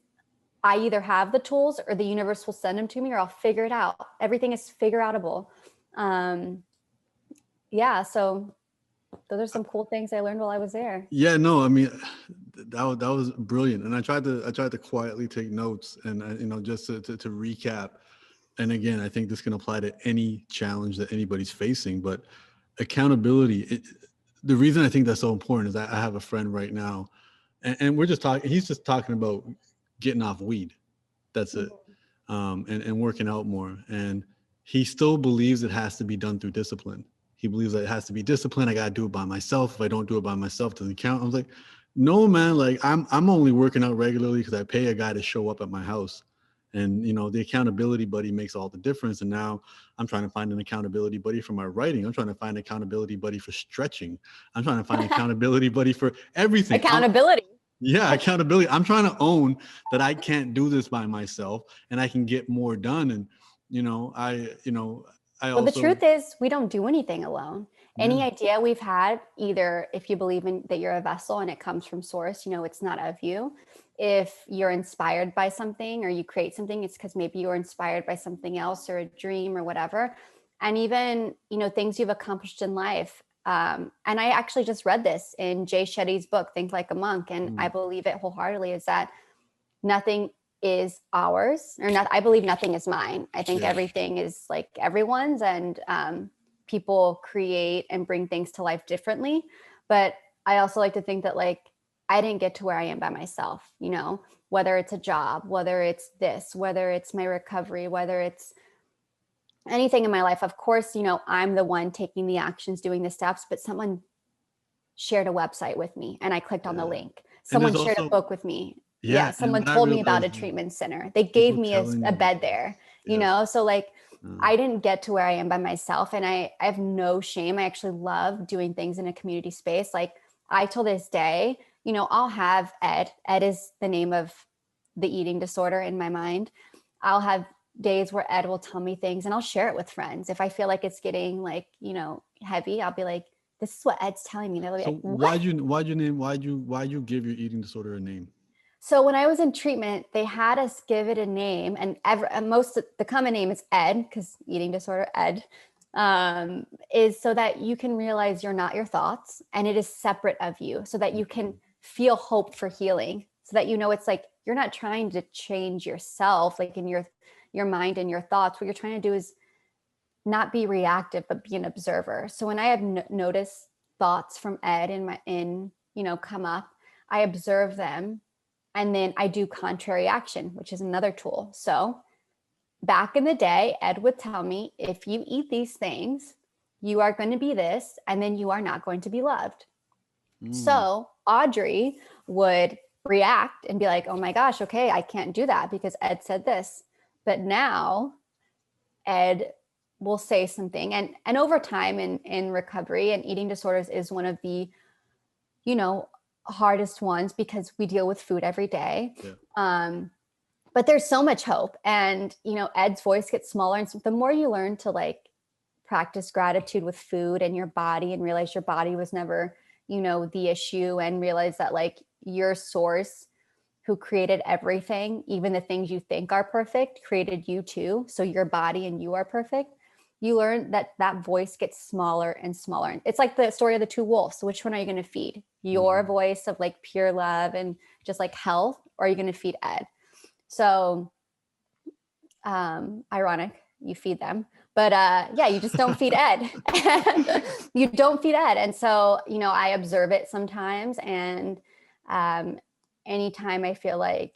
S1: I either have the tools or the universe will send them to me, or I'll figure it out. Everything is figure outable. So those are some cool things I learned while I was there.
S2: Yeah, no, I mean, that was brilliant. And I tried to quietly take notes and, just to recap. And again, I think this can apply to any challenge that anybody's facing, but accountability, the reason I think that's so important is that I have a friend right now and we're just talking, he's just talking about getting off weed. That's it. And working out more. And he still believes it has to be done through discipline. He believes that it has to be discipline. I got to do it by myself. If I don't do it by myself, it doesn't count. I was like, no, man, like I'm only working out regularly because I pay a guy to show up at my house. And, the accountability buddy makes all the difference. And now I'm trying to find an accountability buddy for my writing. I'm trying to find an accountability buddy for stretching. I'm trying to find an accountability buddy for everything.
S1: Accountability.
S2: Accountability. I'm trying to own that I can't do this by myself and I can get more done. And,
S1: Well, the truth is we don't do anything alone. Any idea we've had, either if you believe in that you're a vessel and it comes from source, it's not of you. If you're inspired by something or you create something, it's because maybe you're inspired by something else or a dream or whatever. And even, things you've accomplished in life. And I actually just read this in Jay Shetty's book, Think Like a Monk. And I believe it wholeheartedly, is that nothing is ours, or not. I believe nothing is mine. I think everything is like everyone's, and people create and bring things to life differently. But I also like to think that like I didn't get to where I am by myself, whether it's a job, whether it's this, whether it's my recovery, whether it's anything in my life. Of course, I'm the one taking the actions, doing the steps, but someone shared a website with me and I clicked on the link. Someone shared a book with me. Someone told me about a treatment center. They gave me a bed there, so like I didn't get to where I am by myself, and I have no shame. I actually love doing things in a community space. Like I, till this day, I'll have Ed is the name of the eating disorder in my mind. I'll have days where Ed will tell me things and I'll share it with friends. If I feel like it's getting like, heavy, I'll be like, this is what Ed's telling me. They'll be
S2: so
S1: like, what?
S2: Why'd you give your eating disorder a name?
S1: So when I was in treatment, they had us give it a name, and the common name is ED, because eating disorder, ED, is so that you can realize you're not your thoughts and it is separate of you, so that you can feel hope for healing, so that, it's like, you're not trying to change yourself, like in your mind and your thoughts. What you're trying to do is not be reactive, but be an observer. So when I have noticed thoughts from Ed come up, I observe them, and then I do contrary action, which is another tool. So back in the day, Ed would tell me, if you eat these things, you are going to be this, and then you are not going to be loved. So Audrie would react and be like, oh my gosh, okay, I can't do that because Ed said this. But now Ed will say something, and over time in recovery, and eating disorders is one of the, hardest ones, because we deal with food every day.
S2: Yeah.
S1: But there's so much hope, and Ed's voice gets smaller, and so the more you learn to like practice gratitude with food and your body, and realize your body was never the issue, and realize that like your source who created everything, even the things you think are perfect, created you too. So your body and you are perfect. You learn that voice gets smaller and smaller. It's like the story of the two wolves. So which one are you going to feed? Your voice of like pure love and just like health, or are you going to feed Ed? So ironic, you feed them. But yeah, you just don't feed Ed. You don't feed Ed. And so, I observe it sometimes. And anytime I feel like,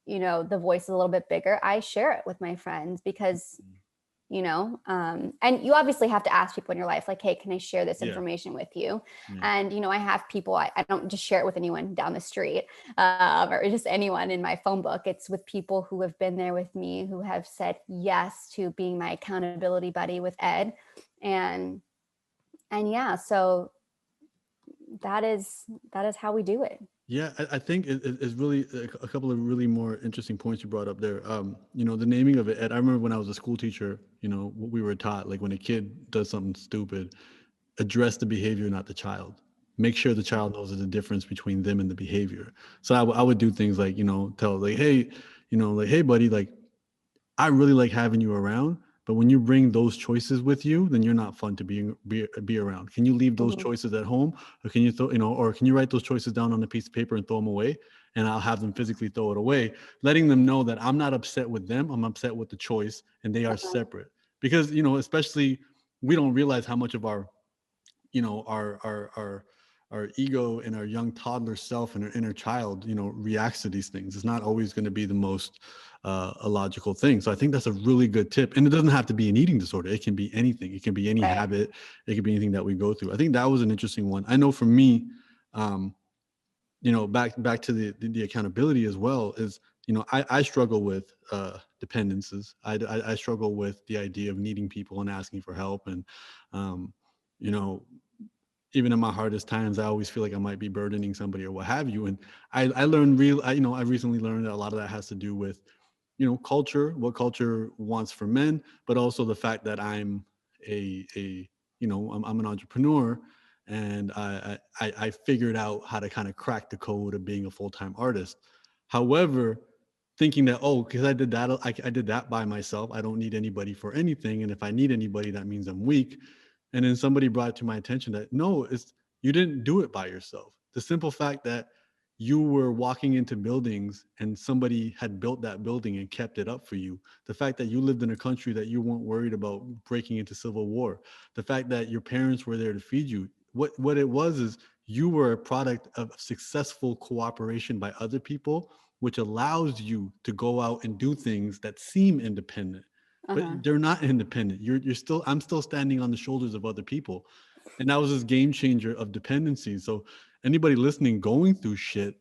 S1: the voice is a little bit bigger, I share it with my friends, because, and you obviously have to ask people in your life, like, hey, can I share this information with you? And, I have people, I don't just share it with anyone down the street or just anyone in my phone book. It's with people who have been there with me, who have said yes to being my accountability buddy with Ed. And yeah, so that is how we do it.
S2: Yeah, I think it's really a couple of really more interesting points you brought up there. The naming of it. And I remember when I was a school teacher, what we were taught, like when a kid does something stupid, address the behavior, not the child. Make sure the child knows the difference between them and the behavior. So I would do things like, tell like, hey, hey, buddy, like, I really like having you around, but when you bring those choices with you, then you're not fun to be around. Can you leave those choices at home, or can you or can you write those choices down on a piece of paper and throw them away? And I'll have them physically throw it away, letting them know that I'm not upset with them. I'm upset with the choice, and they are separate. Because especially, we don't realize how much of our our ego and our young toddler self and our inner child reacts to these things. It's not always going to be the most a logical thing. So I think that's a really good tip. And it doesn't have to be an eating disorder. It can be anything. It can be any habit. It can be anything that we go through. I think that was an interesting one. I know for me, back to the accountability as well, is I struggle with dependencies. I struggle with the idea of needing people and asking for help. And you know even in my hardest times, I always feel like I might be burdening somebody or what have you. And I learned I recently learned that a lot of that has to do with, culture, what culture wants for men, but also the fact that I'm I'm an entrepreneur, and I figured out how to kind of crack the code of being a full-time artist. However, thinking that, because I did that, I did that by myself, I don't need anybody for anything. And if I need anybody, that means I'm weak. And then somebody brought to my attention that no, you didn't do it by yourself. The simple fact that you were walking into buildings and somebody had built that building and kept it up for you. The fact that you lived in a country that you weren't worried about breaking into civil war. The fact that your parents were there to feed you. What it was is you were a product of successful cooperation by other people, which allows you to go out and do things that seem independent, but they're not independent. I'm still standing on the shoulders of other people. And that was this game changer of dependency. So anybody listening going through shit,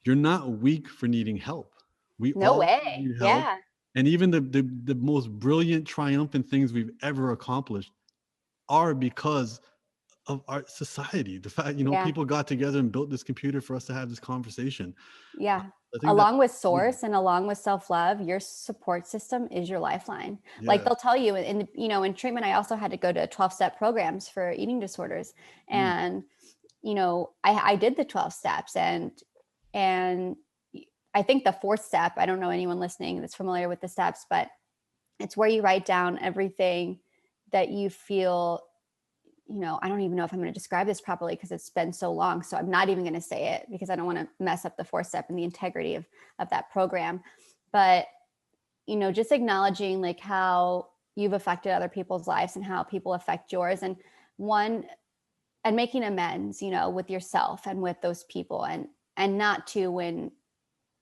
S2: you're not weak for needing help. We
S1: No
S2: all
S1: way.
S2: need help.
S1: Yeah.
S2: And even the most brilliant, triumphant things we've ever accomplished are because of our society. The fact,
S1: Yeah.
S2: people got together and built this computer for us to have this conversation.
S1: Yeah.
S2: I think that,
S1: Along with source and along with self-love, your support system is your lifeline. Like
S2: yeah.
S1: they'll tell you in treatment, I also had to go to 12-step programs for eating disorders. And, I did the 12 steps, and I think the fourth step, I don't know anyone listening that's familiar with the steps, but it's where you write down everything that you feel, I don't even know if I'm going to describe this properly because it's been so long. So I'm not even going to say it because I don't want to mess up the fourth step and the integrity of that program. But, just acknowledging like how you've affected other people's lives and how people affect yours. And making amends, with yourself and with those people, and not to when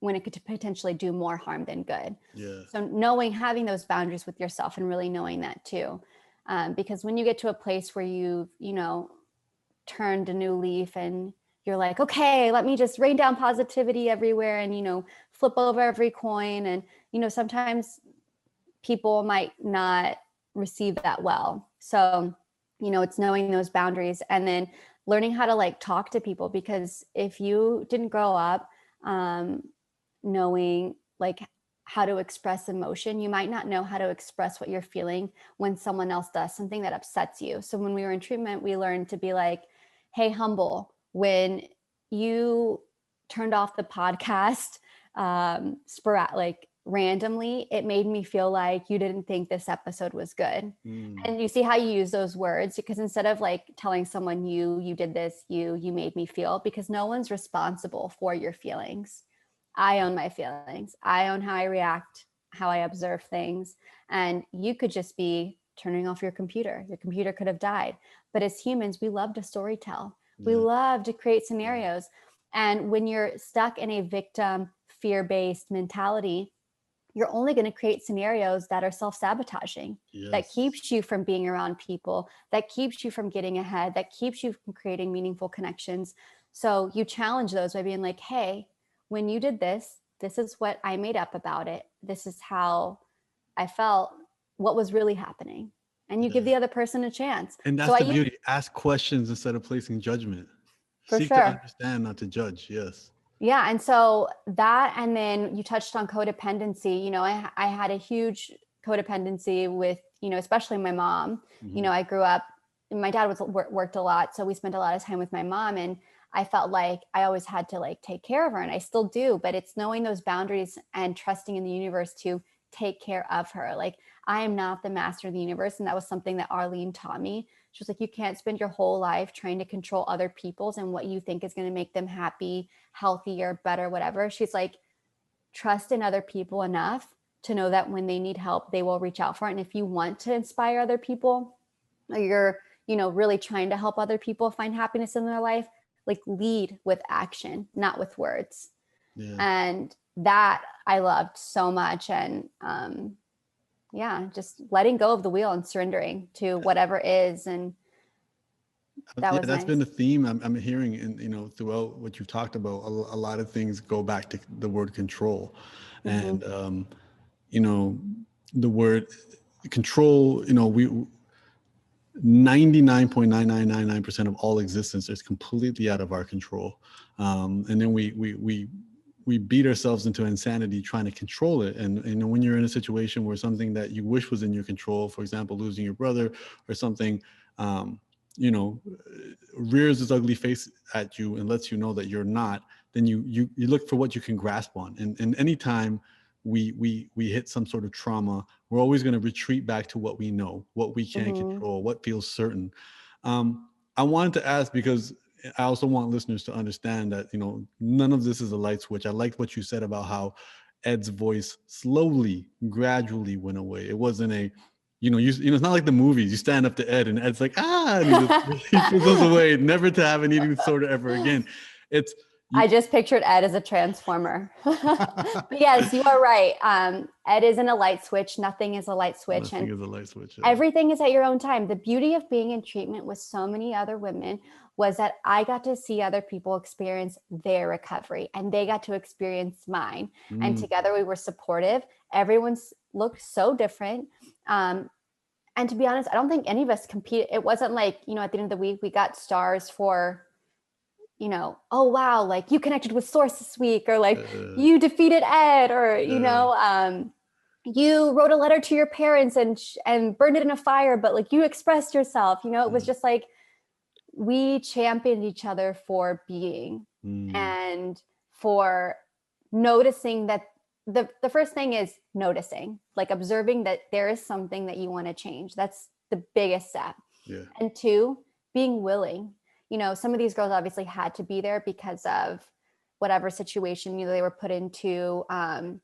S1: it could potentially do more harm than good.
S2: Yeah.
S1: So having those boundaries with yourself and really knowing that too. Because when you get to a place where you've, turned a new leaf and you're like, okay, let me just rain down positivity everywhere and, flip over every coin. And, sometimes people might not receive that well. So, it's knowing those boundaries and then learning how to like talk to people, because if you didn't grow up knowing like how to express emotion, you might not know how to express what you're feeling when someone else does something that upsets you. So when we were in treatment, we learned to be like, hey, Humble, when you turned off the podcast like randomly, it made me feel like you didn't think this episode was good. And you see how you use those words, because instead of like telling someone you did this, you made me feel, because no one's responsible for your feelings. I own my feelings. I own how I react, how I observe things. And you could just be turning off your computer. Your computer could have died. But as humans, we love to storytell. We love to create scenarios. And when you're stuck in a victim fear-based mentality, you're only going to create scenarios that are self-sabotaging, that keeps you from being around people, that keeps you from getting ahead, that keeps you from creating meaningful connections. So you challenge those by being like, hey, when you did this, this is what I made up about it. This is how I felt, what was really happening. And you give the other person a chance.
S2: And that's the beauty. Ask questions instead of placing judgment. Seek to understand, not to judge. Yes.
S1: Yeah. And so that, and then you touched on codependency. I had a huge codependency with, especially my mom. I grew up, my dad worked a lot. So we spent a lot of time with my mom, and I felt like I always had to like take care of her, and I still do, but it's knowing those boundaries and trusting in the universe to take care of her. Like, I am not the master of the universe. And that was something that Arlene taught me. She was like, you can't spend your whole life trying to control other people's and what you think is going to make them happy, healthier, better, whatever. She's like, trust in other people enough to know that when they need help, they will reach out for it. And if you want to inspire other people, or you're, really trying to help other people find happiness in their life, like lead with action, not with words. And that I loved so much. And just letting go of the wheel and surrendering to whatever is. And that's nice.
S2: Been the theme I'm hearing, and throughout what you've talked about. A lot of things go back to the word control, and the word control. We 99.9999% of all existence is completely out of our control, and then we beat ourselves into insanity trying to control it. And when you're in a situation where something that you wish was in your control, for example, losing your brother or something, rears its ugly face at you and lets you know that you're not, then you look for what you can grasp on. And anytime we hit some sort of trauma, we're always going to retreat back to what we know, what we can control, what feels certain. I wanted to ask, because I also want listeners to understand that, none of this is a light switch. I liked what you said about how Ed's voice slowly, gradually went away. It wasn't a, it's not like the movies. You stand up to Ed and Ed's like, and he fizzles away, never to have an eating disorder ever again.
S1: I just pictured Ed as a transformer. But yes, you are right. Ed isn't a light switch. Nothing is a light switch.
S2: Nothing is a light switch.
S1: Yeah. Everything is at your own time. The beauty of being in treatment with so many other women was that I got to see other people experience their recovery, and they got to experience mine. And together we were supportive. Everyone's looked so different. And to be honest, I don't think any of us competed. It wasn't like, at the end of the week, we got stars for, oh, wow, like you connected with Source this week, or like you defeated Ed, or, you wrote a letter to your parents and burned it in a fire, but like you expressed yourself, it was just like, we championed each other for being and for noticing that the first thing is noticing, like observing that there is something that you want to change. That's the biggest step.
S2: Yeah.
S1: And two, being willing. Some of these girls obviously had to be there because of whatever situation they were put into, and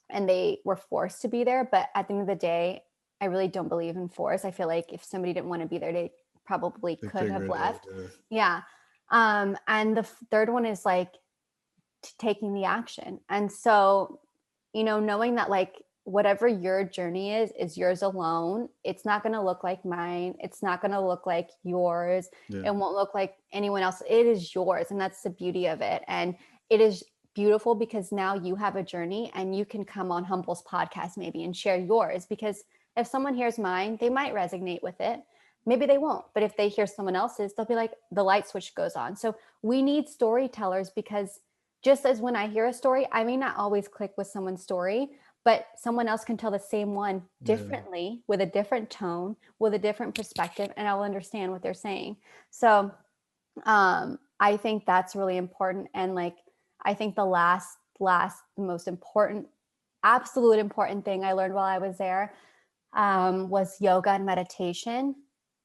S1: they were forced to be there. But at the end of the day, I really don't believe in force. I feel like if somebody didn't want to be there, they probably
S2: They
S1: could have
S2: figure it out.
S1: left. Yeah. And the third one is like taking the action. And so, knowing that like whatever your journey is yours alone. It's not going to look like mine. It's not going to look like yours.
S2: Yeah.
S1: It won't look like anyone else. It is yours. And that's the beauty of it. And it is beautiful because now you have a journey and you can come on Humble's podcast maybe and share yours, because if someone hears mine, they might resonate with it. Maybe they won't, but if they hear someone else's, they'll be like, the light switch goes on. So we need storytellers, because just as when I hear a story, I may not always click with someone's story, but someone else can tell the same one differently, with a different tone, with a different perspective, and I'll understand what they're saying. So I think that's really important. And like, I think the last, most important, absolute important thing I learned while I was there was yoga and meditation.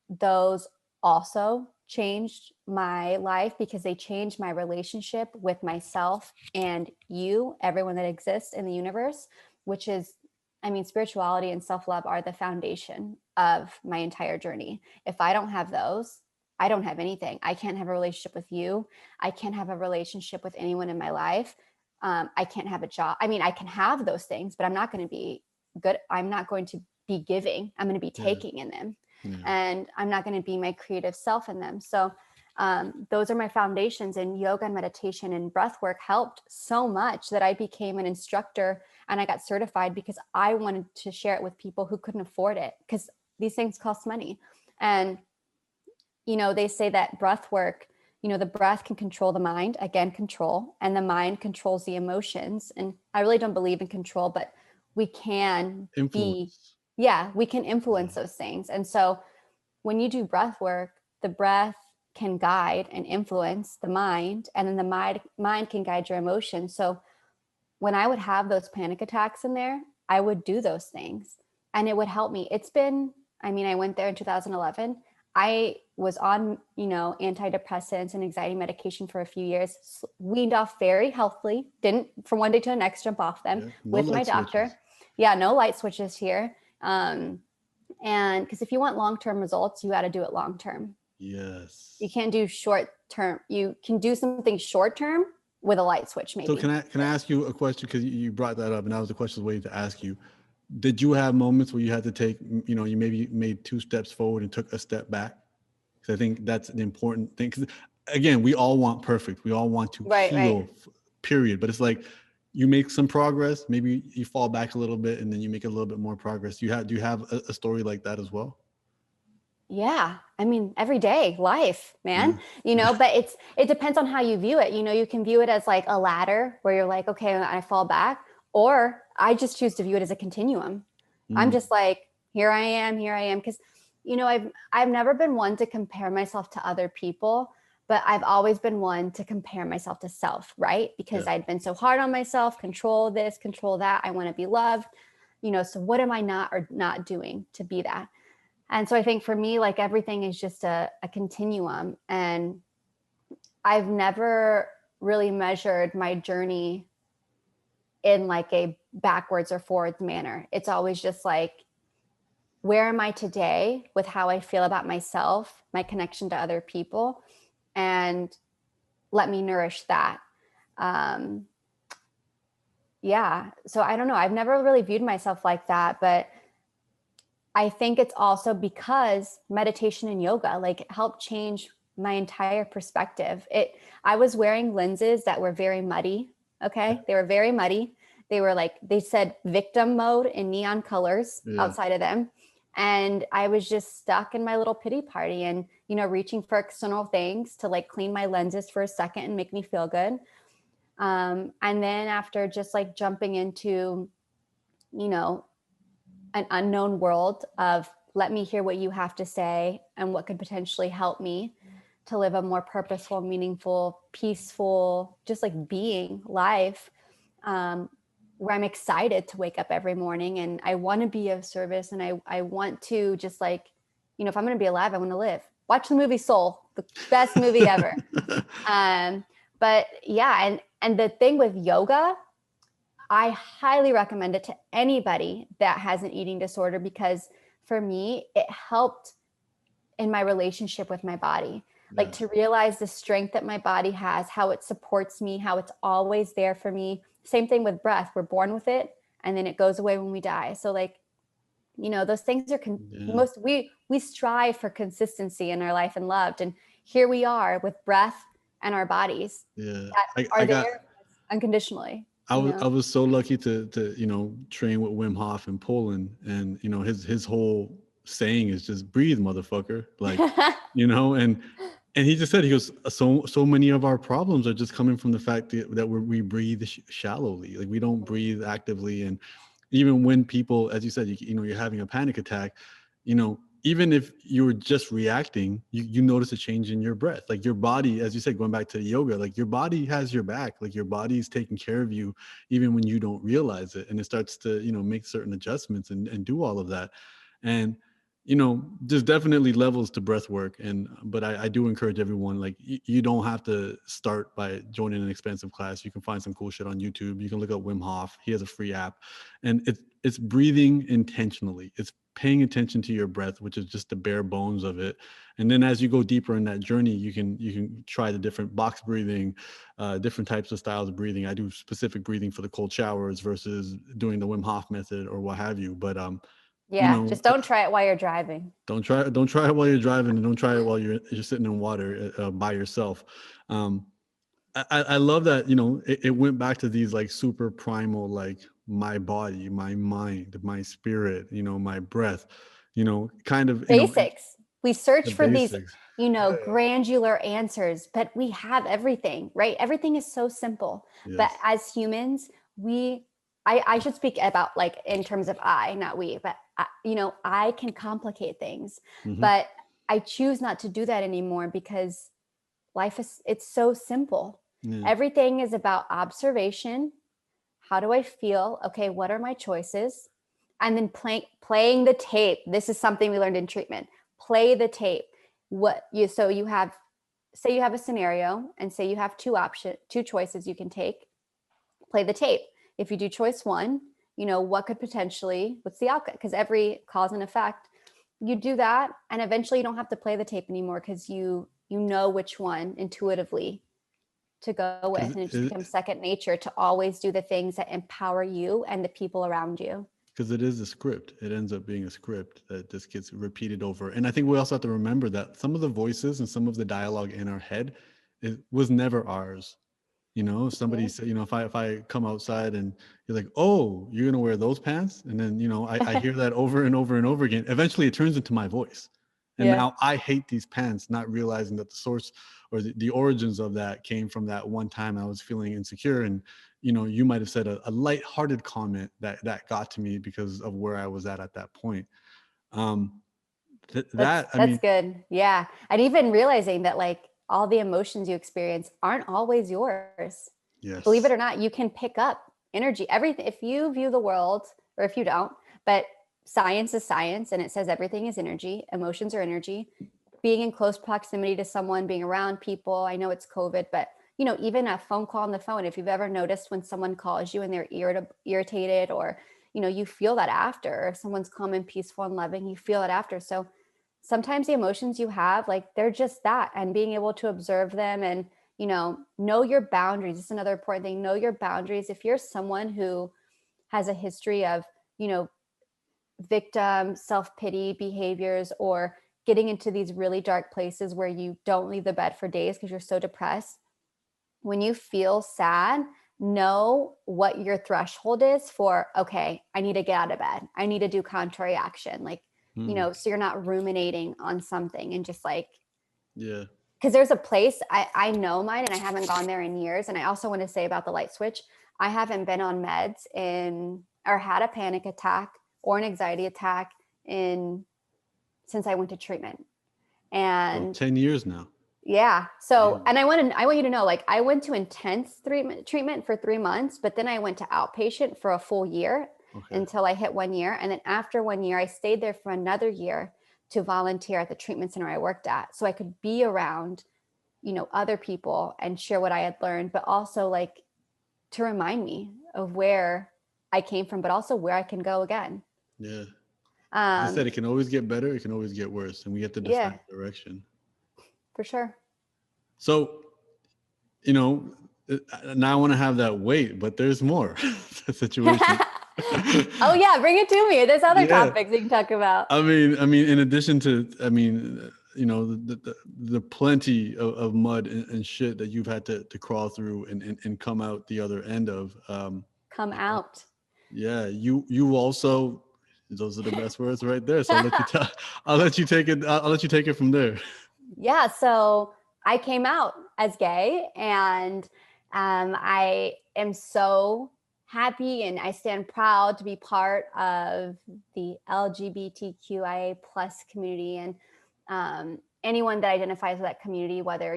S1: Those also changed my life because they changed my relationship with myself and everyone that exists in the universe, which is, spirituality and self-love are the foundation of my entire journey. If I don't have those, I don't have anything. I can't have a relationship with you. I can't have a relationship with anyone in my life. I can't have a job. I can have those things, but I'm not going to be good. I'm not going to be giving. I'm going to be taking in them. And I'm not going to be my creative self in them. So those are my foundations, and yoga and meditation and breath work helped so much that I became an instructor and I got certified because I wanted to share it with people who couldn't afford it, because these things cost money. And, they say that breath work, the breath can control the mind, again, control, and the mind controls the emotions. And I really don't believe in control, but we can
S2: Influence.
S1: we can influence those things. And so when you do breath work, the breath can guide and influence the mind, and then the mind can guide your emotions. So when I would have those panic attacks in there, I would do those things and it would help me. I went there in 2011. I was on, antidepressants and anxiety medication for a few years, weaned off very healthily, didn't from one day to the next jump off them with my doctor.
S2: Switches.
S1: Yeah, no light switches here. And because if you want long-term results, you got to do it long-term.
S2: Yes.
S1: You can't do short-term. You can do something short-term with a light switch, maybe.
S2: So can I ask you a question? Because you brought that up, and that was the question I was waiting to ask you. Did you have moments where you had to take, you maybe made 2 steps forward and took a step back? Because I think that's an important thing. Because again, we all want perfect. We all want to heal, period. But it's like you make some progress, maybe you fall back a little bit, and then you make a little bit more progress. Do you have a story like that as well?
S1: Yeah. Every day, life, man, but it depends on how you view it. You can view it as like a ladder where you're like, okay, I fall back, or I just choose to view it as a continuum. I'm just like, here I am. Cause I've never been one to compare myself to other people, but I've always been one to compare myself to self, right? Because I'd been so hard on myself, control this, control that. I want to be loved, so what am I not doing to be that? And so I think for me, like everything is just a continuum, and I've never really measured my journey in like a backwards or forwards manner. It's always just like, where am I today with how I feel about myself, my connection to other people, and let me nourish that. So I don't know. I've never really viewed myself like that, but I think it's also because meditation and yoga like helped change my entire perspective. I was wearing lenses that were very muddy. Okay. They were very muddy. They were like, they said victim mode in neon colors outside of them. And I was just stuck in my little pity party and, reaching for external things to like clean my lenses for a second and make me feel good. And then after just like jumping into, an unknown world of, let me hear what you have to say and what could potentially help me to live a more purposeful, meaningful, peaceful, just like being life. where I'm excited to wake up every morning and I want to be of service. And I want to just like, if I'm going to be alive, I want to live. Watch the movie Soul, the best movie ever. But yeah, and the thing with yoga, I highly recommend it to anybody that has an eating disorder, because for me, it helped in my relationship with my body. Like
S2: Yes.
S1: to realize the strength that my body has, how it supports me, how it's always there for me. Same thing with breath. We're born with it and then it goes away when we die. So like, those things are
S2: Yeah.
S1: we strive for consistency in our life and loved. And here we are with breath and our bodies
S2: Yeah.
S1: that
S2: I
S1: are
S2: got
S1: there unconditionally,
S2: I was so lucky to train with Wim Hof in Poland, and his whole saying is just breathe, motherfucker. Like, and he just said, he goes, so many of our problems are just coming from the fact that we breathe shallowly, like we don't breathe actively. And even when people, as you said, you're having a panic attack, even if you're just reacting, you notice a change in your breath. Like your body, as you said, going back to yoga, like your body has your back, like your body is taking care of you, even when you don't realize it. And it starts to, make certain adjustments and do all of that. And, there's definitely levels to breath work. But I do encourage everyone, like you don't have to start by joining an expensive class. You can find some cool shit on YouTube. You can look up Wim Hof. He has a free app, and it's breathing intentionally. It's paying attention to your breath, which is just the bare bones of it. And then as you go deeper in that journey, you can try the different box breathing, different types of styles of breathing. I do specific breathing for the cold showers versus doing the Wim Hof method or what have you. But you
S1: Yeah,
S2: know,
S1: just don't try it while you're driving.
S2: don't try it while you're driving, and don't try it while you're sitting in water by yourself. Um, I love that, it went back to these like super primal, like my body, my mind, my spirit, my breath, kind of,
S1: Basics. We search
S2: the
S1: for these,
S2: basics.
S1: granular answers, but we have everything, right? Everything is so simple. But
S2: Yes.
S1: as humans, I should speak about like in terms of I, not we, but I can complicate things,
S2: Hmm.
S1: but I choose not to do that anymore because it's so simple.
S2: Yeah.
S1: Everything is about observation. How do I feel? Okay, what are my choices? And then playing the tape. This is something we learned in treatment. Play the tape. You have, say you have a scenario and say you have two choices you can take. Play the tape. If you do choice one, what's the outcome? Because every cause and effect, you do that, and eventually you don't have to play the tape anymore because you know which one intuitively to go with,
S2: Because
S1: and it just becomes second nature to always do the things that empower you and the people around you.
S2: it is a script. It ends up being a script that just gets repeated over. And I think we also have to remember that some of the voices and some of the dialogue in our head, it was never ours. Somebody
S1: Yeah.
S2: said, if I come outside and you're like, oh, you're gonna wear those pants, and then I hear that over and over and over again. Eventually, it turns into my voice, and
S1: Yeah.
S2: now I hate these pants, not realizing that the source or the origins of that came from that one time I was feeling insecure. And you might have said a lighthearted comment that got to me because of where I was at that point. Um,
S1: That's
S2: that I
S1: that's
S2: mean,
S1: good. Yeah. And even realizing that like all the emotions you experience aren't always yours. Believe it
S2: yes.
S1: or not, you can pick up energy. Everything, if you view the world, or if you don't, but science is science and it says everything is energy, emotions are energy. Being in close proximity to someone, being around people. I know it's COVID, but even a phone call on the phone, if you've ever noticed when someone calls you and they're irritated, or you feel that after. If someone's calm and peaceful and loving, you feel it after. So sometimes the emotions you have, like they're just that, and being able to observe them and know your boundaries. It's another important thing. Know your boundaries. If you're someone who has a history of you know victim self-pity behaviors, or getting into these really dark places where you don't leave the bed for days because you're so depressed, when you feel sad, know what your threshold is for, okay, I need to get out of bed. I need to do contrary action. Like,
S2: Hmm.
S1: so you're not ruminating on something and just like,
S2: Yeah.
S1: because there's a place, I know mine and I haven't gone there in years. And I also want to say about the light switch, I haven't been on meds or had a panic attack or an anxiety attack since I went to treatment.
S2: Oh,
S1: And
S2: 10 years now.
S1: Yeah. So,
S2: Damn.
S1: and I want you to know, like, I went to intense treatment for 3 months, but then I went to outpatient for a full year
S2: Okay.
S1: until I hit 1 year. And then after 1 year, I stayed there for another year to volunteer at the treatment center I worked at. So I could be around, other people and share what I had learned, but also like to remind me of where I came from, but also where I can go again.
S2: Yeah. Like I said,
S1: Um,
S2: it can always get better. It can always get worse, and we have to decide
S1: yeah,
S2: direction.
S1: for sure.
S2: So, you know, now I want to have that weight, but there's more situation.
S1: Oh yeah, bring it to me. There's other
S2: Yeah.
S1: topics we can talk about.
S2: In addition to, the plenty of mud and shit that you've had to crawl through and come out the other end of,
S1: Come
S2: you know,
S1: out.
S2: yeah, you also, those are the best words right there. So I'll let you tell, I'll let you take it. I'll let you take it from there.
S1: Yeah, so I came out as gay, and I am so happy and I stand proud to be part of the LGBTQIA plus community, and anyone that identifies with that community, whether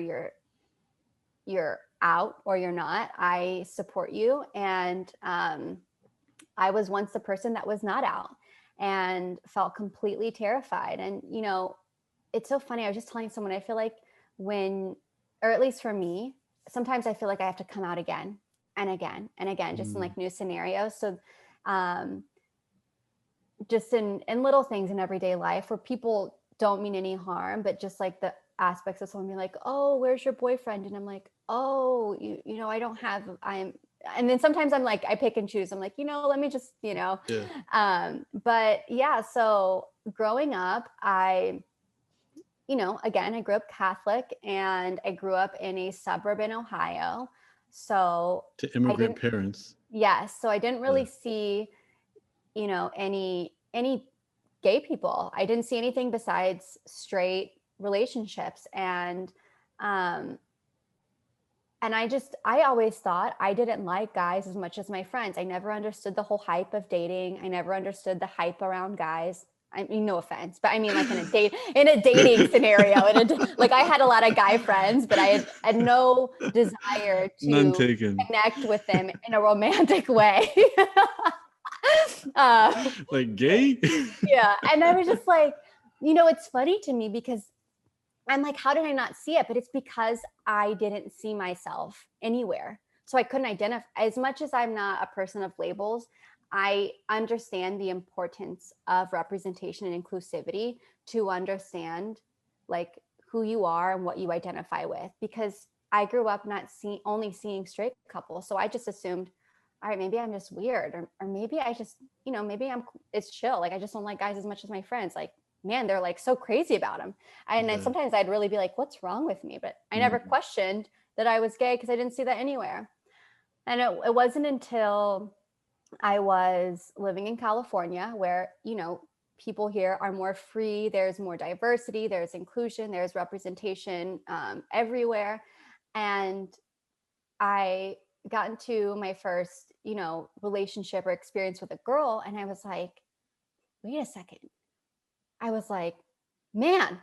S1: you're out or you're not, I support you. And I was once the person that was not out and felt completely terrified. And it's so funny. I was just telling someone, I feel like when, or at least for me, sometimes I feel like I have to come out again and again and again, just in
S2: Mm,
S1: like new scenarios. So, um, just in little things in everyday life where people don't mean any harm, but just like the aspects of someone being like, "Oh, where's your boyfriend?" And I'm like, "Oh, I don't have, I'm," and then sometimes I'm like, I pick and choose. I'm like, let me just,
S2: yeah.
S1: but yeah, so growing up, again, I grew up Catholic and I grew up in a suburb in Ohio. So
S2: To
S1: I
S2: immigrant
S1: didn't,
S2: parents.
S1: yes. So I didn't
S2: Yeah.
S1: really see, any gay people. I didn't see anything besides straight relationships. Um, and I always thought I didn't like guys as much as my friends. I never understood the whole hype of dating. I never understood the hype around guys. I mean, no offense, but I mean, like in a dating scenario, like I had a lot of guy friends, but I had no desire
S2: None
S1: to
S2: taken.
S1: connect with them in a romantic way. uh,
S2: Like gay?
S1: yeah. And I was just like, it's funny to me because I'm like, how did I not see it? But it's because I didn't see myself anywhere. So I couldn't identify. As much as I'm not a person of labels, I understand the importance of representation and inclusivity to understand like who you are and what you identify with. Because I grew up not only seeing straight couples. So I just assumed, all right, maybe I'm just weird, or maybe I just, maybe it's chill. Like I just don't like guys as much as my friends. Like, man, they're like so crazy about them. And then
S2: Yeah.
S1: sometimes I'd really be like, what's wrong with me? But I never
S2: Mm,
S1: questioned that I was gay because I didn't see that anywhere. And it wasn't until I was living in California where, people here are more free. There's more diversity, there's inclusion, there's representation everywhere. And I got into my first, relationship or experience with a girl. And I was like, wait a second. I was like, man,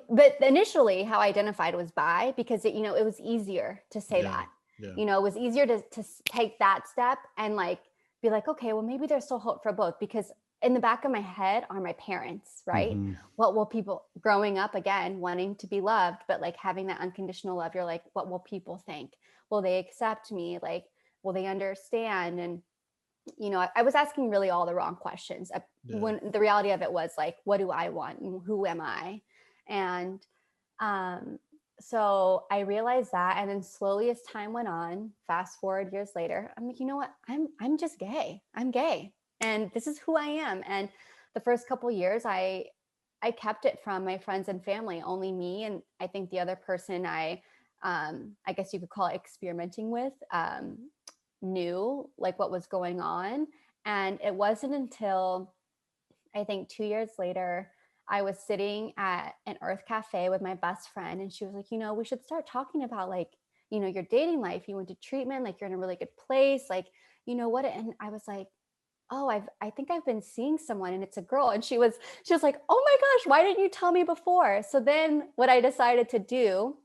S1: but initially how I identified was bi because it was easier to say
S2: yeah.
S1: that.
S2: Yeah.
S1: It was easier to take that step and like be like, okay, well maybe there's still hope for both, because in the back of my head are my parents, right?
S2: Hmm.
S1: What will people growing up again wanting to be loved, but like having that unconditional love, you're like, what will people think? Will they accept me? Like, will they understand? And I was asking really all the wrong questions.
S2: Yeah.
S1: When the reality of it was like, what do I want? And who am I? And um, so I realized that. And then slowly as time went on, fast forward years later, I'm like, you know what? I'm just gay. I'm gay. And this is who I am. And the first couple of years, I kept it from my friends and family, only me. And I think the other person I guess you could call it experimenting with, knew like what was going on. And it wasn't until I think 2 years later, I was sitting at an Earth Cafe with my best friend, and she was like, we should start talking about like, your dating life. You went to treatment, like you're in a really good place, like, what? And I was like, oh, I think I've been seeing someone and it's a girl. And she was like, oh my gosh, why didn't you tell me before? So then what I decided to do,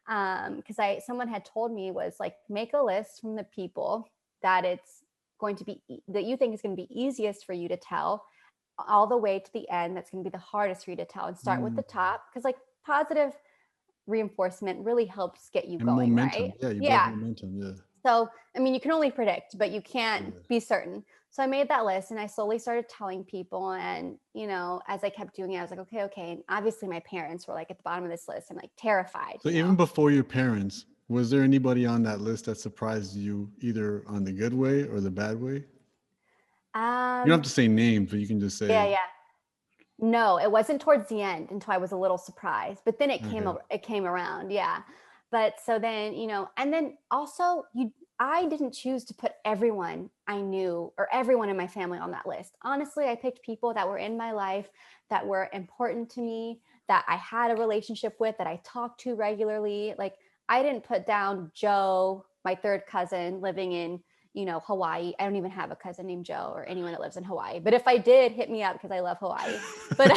S1: because someone had told me, was like, make a list from the people that it's going to be that you think is going to be easiest for you to tell, all the way to the end that's going to be the hardest for you to tell, and start with
S2: Mm.
S1: the top, because like positive reinforcement really helps get you
S2: And
S1: going, right?
S2: momentum. Yeah, you build
S1: Yeah.
S2: momentum. Yeah.
S1: So, I mean, you can only predict, but you can't
S2: Yeah.
S1: be certain. So I made that list and I slowly started telling people. And, as I kept doing it, I was like, okay, okay. And obviously my parents were like at the bottom of this list and like terrified,
S2: So even before your parents, was there anybody on that list that surprised you either on the good way or the bad way? You don't have
S1: Um,
S2: to say names, but you can just
S1: yeah,
S2: say,
S1: yeah. No, it wasn't towards the end until I was a little surprised, but then
S2: okay.
S1: it came around. Yeah. But so then, and then also I didn't choose to put everyone I knew or everyone in my family on that list. Honestly, I picked people that were in my life, that were important to me, that I had a relationship with, that I talked to regularly. Like, I didn't put down Joe, my third cousin living in Hawaii. I don't even have a cousin named Joe or anyone that lives in Hawaii. But if I did, hit me up because I love Hawaii. But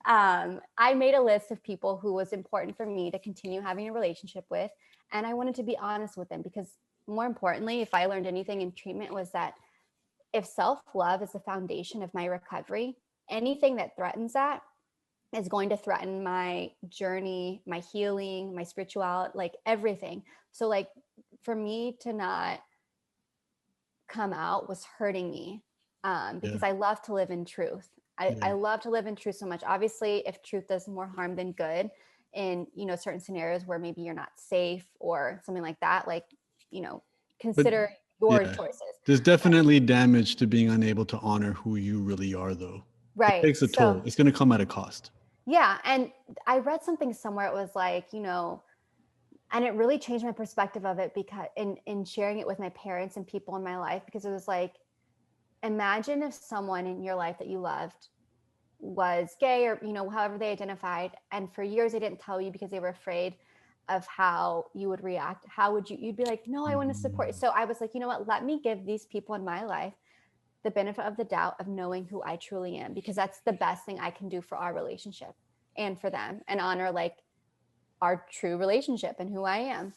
S1: I made a list of people who was important for me to continue having a relationship with. And I wanted to be honest with them, because more importantly, if I learned anything in treatment, was that if self-love is the foundation of my recovery, anything that threatens that is going to threaten my journey, my healing, my spirituality, like everything. So like for me to not come out was hurting me,
S2: Yeah.
S1: because I love to live in truth. I
S2: Yeah.
S1: love to live in truth so much. Obviously, if truth does more harm than good in, certain scenarios where maybe you're not safe or something like that, like,
S2: But
S1: consider your
S2: yeah,
S1: choices.
S2: there's definitely damage to being unable to honor who you really are, though. It
S1: Right.
S2: takes a
S1: So,
S2: toll. It's going to come at a cost.
S1: yeah. And I read something somewhere, it was like, and it really changed my perspective of it, because in sharing it with my parents and people in my life, because it was like, imagine if someone in your life that you loved was gay, or however they identified, and for years they didn't tell you because they were afraid of how you would react. How would you'd be like, no, I want to support you.
S2: Mhm.
S1: So I was like, you know what, let me give these people in my life the benefit of the doubt of knowing who I truly am, because that's the best thing I can do for our relationship and for them, and honor like our true relationship and who I am.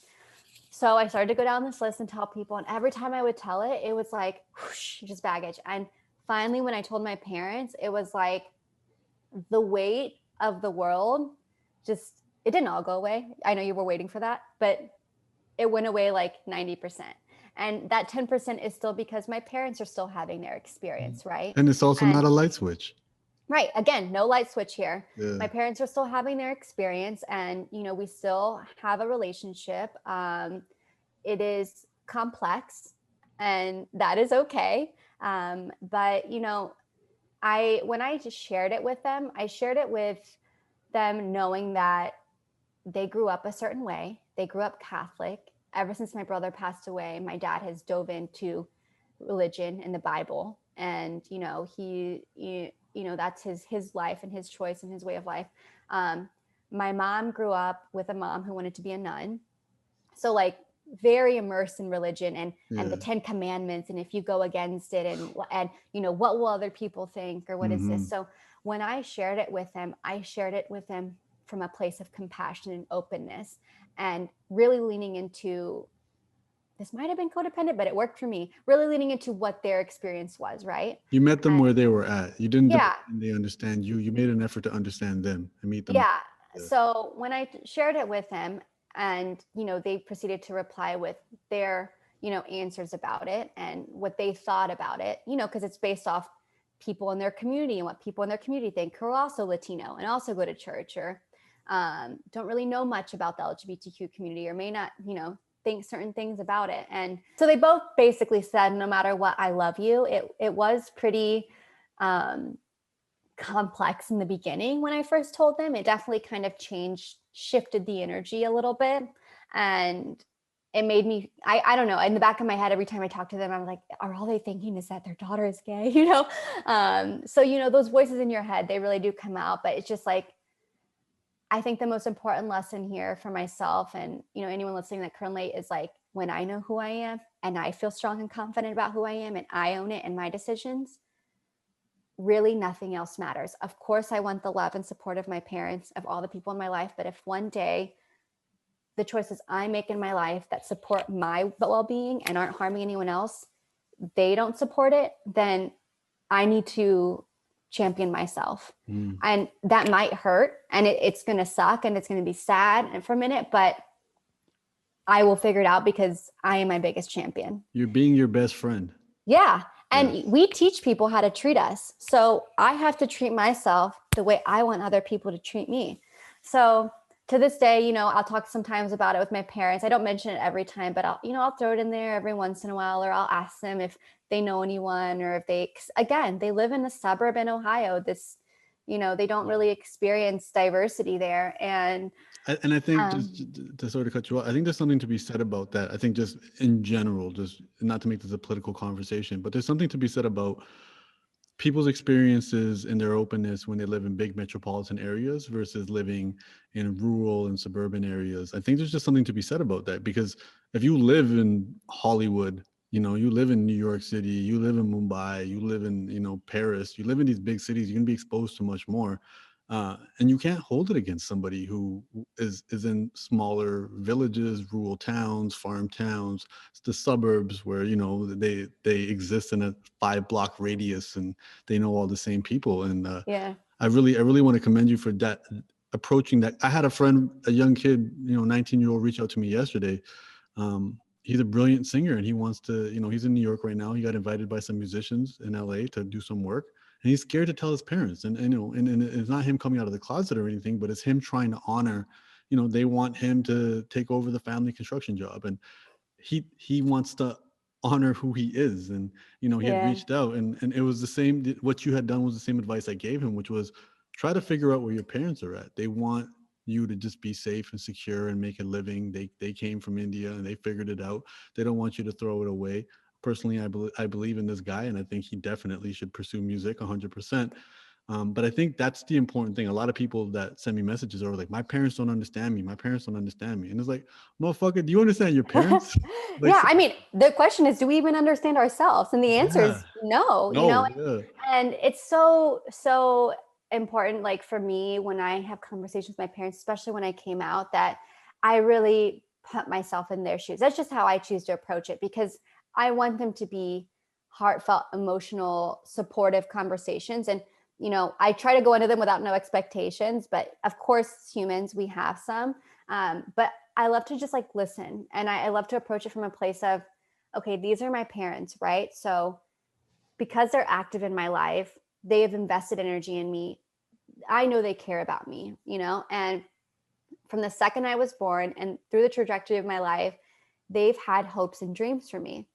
S1: So I started to go down this list and tell people, and every time I would tell it, it was like whoosh, just baggage. And finally, when I told my parents, it was like the weight of the world just, it didn't all go away. I know you were waiting for that, but it went away like 90%. And that 10% is still because my parents are still having their experience, right?
S2: And it's also
S1: And
S2: not a light switch.
S1: right, again, no light switch here.
S2: Yeah.
S1: My parents are still having their experience, and we still have a relationship. It is complex, and that is okay. But when I just shared it with them, I shared it with them knowing that they grew up a certain way. They grew up Catholic. Ever since my brother passed away, my dad has dove into religion and the Bible, and that's his life and his choice and his way of life. Um, my mom grew up with a mom who wanted to be a nun, so like very immersed in religion and the
S2: Yeah.
S1: 10 commandments, and if you go against it, and what will other people think, or what is this.
S2: Hmm.
S1: So when I shared it with them, I shared it with them from a place of compassion and openness, and really leaning into, this might have been codependent, but it worked for me, really leaning into what their experience was, right?
S2: You met them
S1: And
S2: where they were at. You didn't
S1: yeah,
S2: demand they understand you. You made an effort to understand them and meet them.
S1: yeah.
S2: Yeah.
S1: So when I shared it with them, and they proceeded to reply with their answers about it and what they thought about it, because it's based off people in their community and what people in their community think, who are also Latino and also go to church, or don't really know much about the LGBTQ community, or may not think certain things about it. And so they both basically said, no matter what, I love you. It was pretty um complex in the beginning. When I first told them, it definitely kind of shifted the energy a little bit, and it made me, I don't know, in the back of my head, every time I talk to them, I'm like, are all they thinking is that their daughter is gay? So those voices in your head, they really do come out. But it's just like, I think the most important lesson here for myself and, anyone listening that can relate is like, when I know who I am and I feel strong and confident about who I am and I own it and my decisions, really nothing else matters. Of course, I want the love and support of my parents, of all the people in my life. But if one day the choices I make in my life that support my well-being and aren't harming anyone else, they don't support it, then I need to champion myself.
S2: Mm.
S1: And that might hurt and it's going to suck and it's going to be sad and for a minute, but I will figure it out because I am my biggest champion.
S2: You're being your best friend.
S1: Yeah. And
S2: Yeah.
S1: we teach people how to treat us. So I have to treat myself the way I want other people to treat me. So to this day, I'll talk sometimes about it with my parents. I don't mention it every time, but I'll throw it in there every once in a while, or I'll ask them if they know anyone, or if they live in a suburb in Ohio. They don't really experience diversity there. And
S2: I think just to sort of cut you off, I think there's something to be said about that. I think just in general, just not to make this a political conversation, but there's something to be said about people's experiences and their openness when they live in big metropolitan areas versus living in rural and suburban areas. I think there's just something to be said about that, because if you live in Hollywood, you live in New York City, you live in Mumbai, you live in, Paris, you live in these big cities, you're going to be exposed to much more. And you can't hold it against somebody who is in smaller villages, rural towns, farm towns, the suburbs where they exist in a 5-block radius and they know all the same people. And
S1: yeah,
S2: I really want to commend you for that, approaching that. I had a friend, a young kid, 19-year-old, reach out to me yesterday. He's a brilliant singer and he wants to, he's in New York right now. He got invited by some musicians in LA to do some work. And he's scared to tell his parents. And it's not him coming out of the closet or anything, but it's him trying to honor, they want him to take over the family construction job. And he wants to honor who he is. And he had
S1: yeah,
S2: reached out, and it was the same. What you had done was the same advice I gave him, which was try to figure out where your parents are at. They want you to just be safe and secure and make a living. They came from India and they figured it out. They don't want you to throw it away. Personally, I believe in this guy, and I think he definitely should pursue music 100%. But I think that's the important thing. A lot of people that send me messages are like, my parents don't understand me. My parents don't understand me. And it's like, motherfucker, do you understand your parents? Like,
S1: yeah. I mean, the question is, do we even understand ourselves? And the answer
S2: yeah,
S1: is no.
S2: no, yeah.
S1: And it's so important, like for me, when I have conversations with my parents, especially when I came out, that I really put myself in their shoes. That's just how I choose to approach it, because I want them to be heartfelt, emotional, supportive conversations. And I try to go into them without no expectations, but of course, humans, we have some. But I love to just like listen, and I love to approach it from a place of, okay, these are my parents, right? So because they're active in my life, they have invested energy in me. I know they care about me, and from the second I was born and through the trajectory of my life, they've had hopes and dreams for me.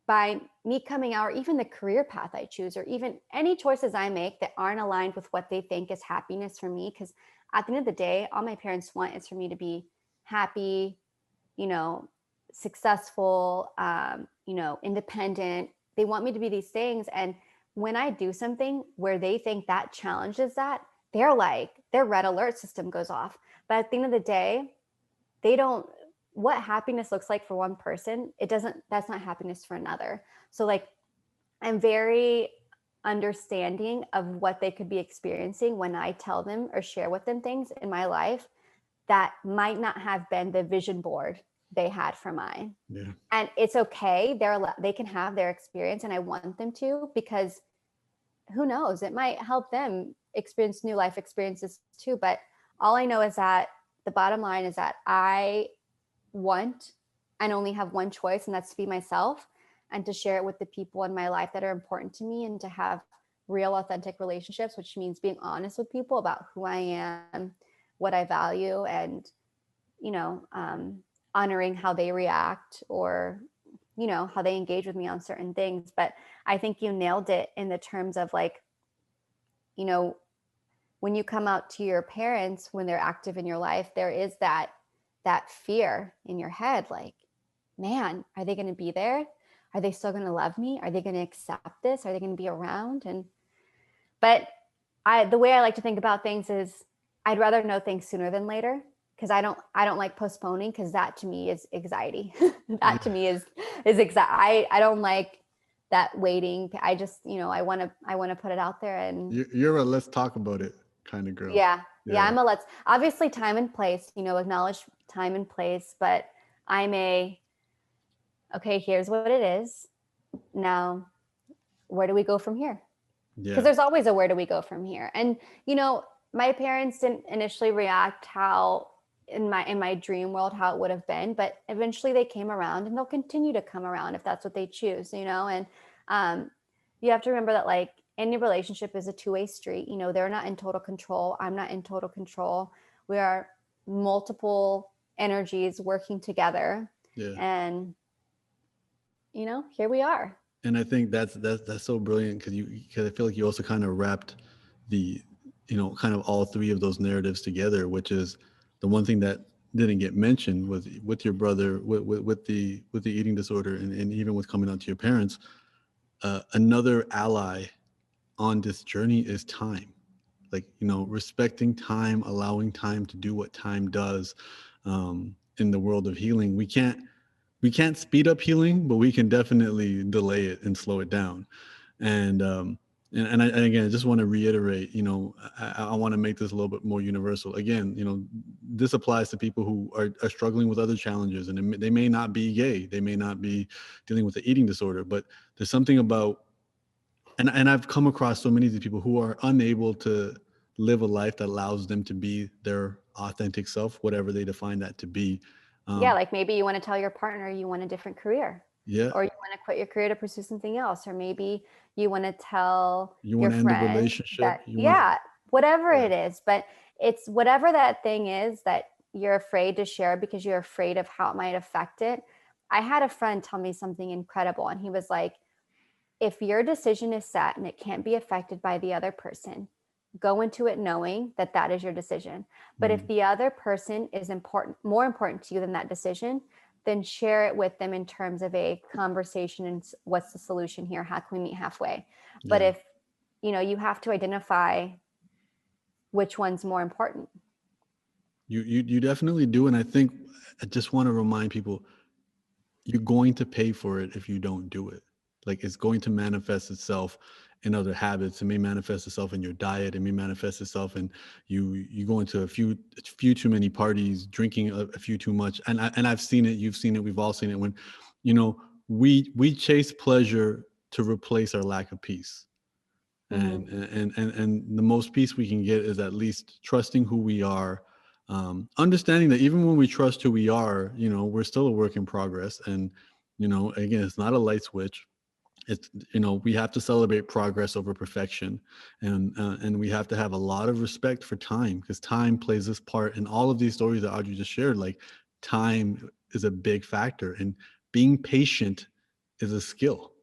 S1: By me coming out, or even the career path I choose, or even any choices I make that aren't aligned with what they think is happiness for me. Because at the end of the day, all my parents want is for me to be happy, you know, successful, independent. They want me to be these things. And when I do something where they think that challenges that, they're like, their red alert system goes off. But at the end of the day, they don't, what happiness looks like for one person, that's not happiness for another. So like, I'm very understanding of what they could be experiencing when I tell them or share with them things in my life that might not have been the vision board they had for mine.
S2: Yeah.
S1: And it's okay. They can have their experience, and I want them to, because who knows, it might help them experience new life experiences too. But all I know is that the bottom line is that I want and only have one choice, and that's to be myself and to share it with the people in my life that are important to me, and to have real authentic relationships, which means being honest with people about who I am, what I value, and honoring how they react, or how they engage with me on certain things. But I think you nailed it in the terms of like, when you come out to your parents when they're active in your life, there is that fear in your head, like, man, are they going to be there? Are they still going to love me? Are they going to accept this? Are they going to be around? But the way I like to think about things is, I'd rather know things sooner than later, because I don't like postponing, because that to me is anxiety. That to me is I don't like that waiting. I just, I want to put it out there. And
S2: You're a let's talk about it kind of girl.
S1: yeah,
S2: Yeah.
S1: I'm a let's, obviously time and place, acknowledge time and place, but I'm okay, here's what it is. Now, where do we go from here?
S2: Yeah.
S1: Because there's always a where do we go from here. And my parents didn't initially react how in my dream world how it would have been, but eventually they came around, and they'll continue to come around if that's what they choose. And you have to remember that, like, any relationship is a two-way street. They're not in total control, I'm not in total control. We are multiple energies working together.
S2: Yeah.
S1: And here we are.
S2: And I think that's so brilliant, because I feel like you also kind of wrapped the, kind of all three of those narratives together, which is the one thing that didn't get mentioned with your brother, with the eating disorder, and even with coming out to your parents. Another ally on this journey is time. Like, respecting time, allowing time to do what time does. In the world of healing, we can't speed up healing, but we can definitely delay it and slow it down. And and again, I just want to reiterate, I want to make this a little bit more universal. Again, this applies to people who are struggling with other challenges, and they may not be gay, they may not be dealing with the eating disorder, but there's something about, and I've come across so many of these people who are unable to live a life that allows them to be their authentic self, whatever they define that to be.
S1: Yeah, like maybe you want to tell your partner you want a different career.
S2: Yeah.
S1: Or you want to quit your career to pursue something else. Or maybe you want to tell
S2: You
S1: your
S2: want to end the
S1: friend
S2: relationship.
S1: that, whatever it is. But it's whatever that thing is that you're afraid to share because you're afraid of how it might affect it. I had a friend tell me something incredible, and he was like, if your decision is set and it can't be affected by the other person, go into it knowing that that is your decision. But if the other person is more important to you than that decision, then share it with them in terms of a conversation and what's the solution here? How can we meet halfway? But if, you have to identify which one's more important.
S2: You definitely do. And I think I just want to remind people, you're going to pay for it if you don't do it. Like, it's going to manifest itself in other habits. It may manifest itself in your diet. It may manifest itself in you going to a few too many parties, drinking a few too much. And I've seen it. You've seen it. We've all seen it. When, we chase pleasure to replace our lack of peace. And the most peace we can get is at least trusting who we are, understanding that even when we trust who we are, we're still a work in progress. And, again, it's not a light switch. It's, we have to celebrate progress over perfection. And we have to have a lot of respect for time, because time plays this part in all of these stories that Audrie just shared. Like, time is a big factor, and being patient is a skill.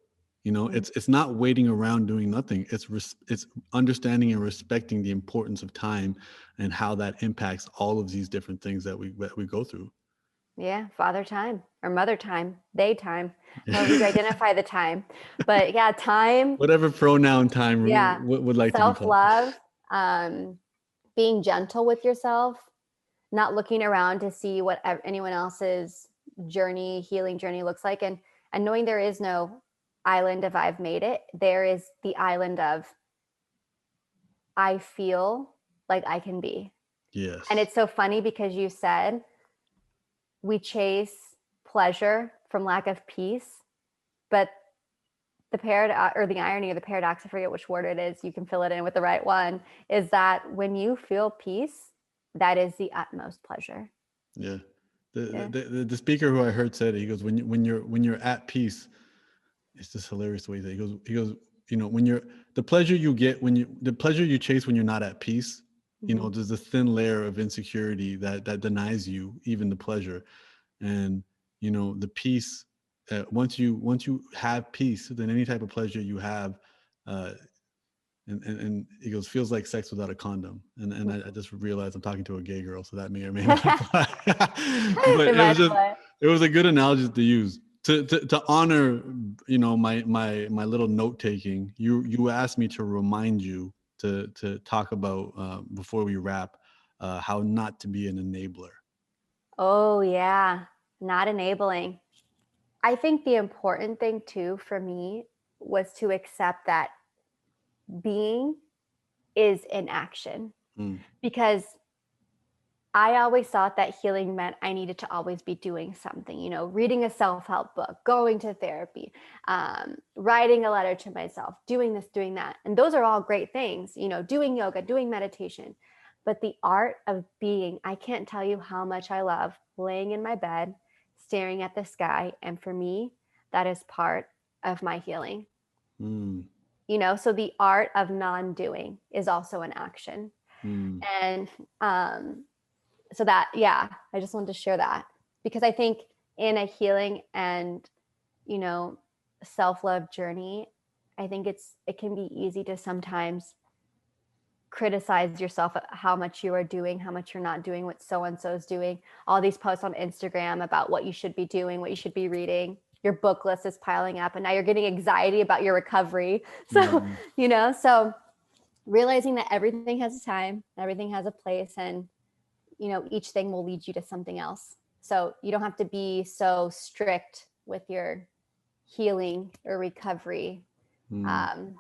S2: It's not waiting around doing nothing. It's understanding and respecting the importance of time and how that impacts all of these different things that we go through.
S1: Yeah, father time or mother time, they time, however you identify the time. But yeah, time.
S2: Whatever pronoun time would like to be called.
S1: Self-love, being gentle with yourself, not looking around to see what anyone else's healing journey looks like. And knowing there is no island of I've made it. There is the island of I feel like I can be.
S2: Yes.
S1: And it's so funny because you said we chase pleasure from lack of peace, but the paradox or the irony or the paradox, I forget which word it is, you can fill it in with the right one, is that when you feel peace, that is the utmost pleasure.
S2: Yeah. The speaker who I heard said it, he goes, when you're at peace, it's just hilarious the way he goes, when the pleasure you chase when you're not at peace, there's a thin layer of insecurity that denies you even the pleasure. And, the peace, once you have peace, then any type of pleasure you have, and he goes, feels like sex without a condom. And I just realized I'm talking to a gay girl, so that may or may not apply. But it was a good analogy to use to honor, my little note taking. You asked me to remind you to talk about, before we wrap, how not to be an enabler.
S1: Oh, yeah. Not enabling. I think the important thing too for me was to accept that being is in action,
S2: Mm,
S1: because I always thought that healing meant I needed to always be doing something, reading a self help book, going to therapy, writing a letter to myself, doing this, doing that. And those are all great things, doing yoga, doing meditation. But the art of being, I can't tell you how much I love laying in my bed, staring at the sky. And for me, that is part of my healing.
S2: mm,
S1: So the art of non doing is also an action.
S2: mm,
S1: And, so that, yeah, I just wanted to share that, because I think in a healing and you know self-love journey, I think it can be easy to sometimes criticize yourself at how much you are doing, how much you're not doing what so and so is doing, all these posts on Instagram about what you should be doing, what you should be reading, your book list is piling up, and now you're getting anxiety about your recovery. So
S2: mm,
S1: so realizing that everything has a time, everything has a place, and each thing will lead you to something else. So you don't have to be so strict with your healing or recovery
S2: mm.
S1: um,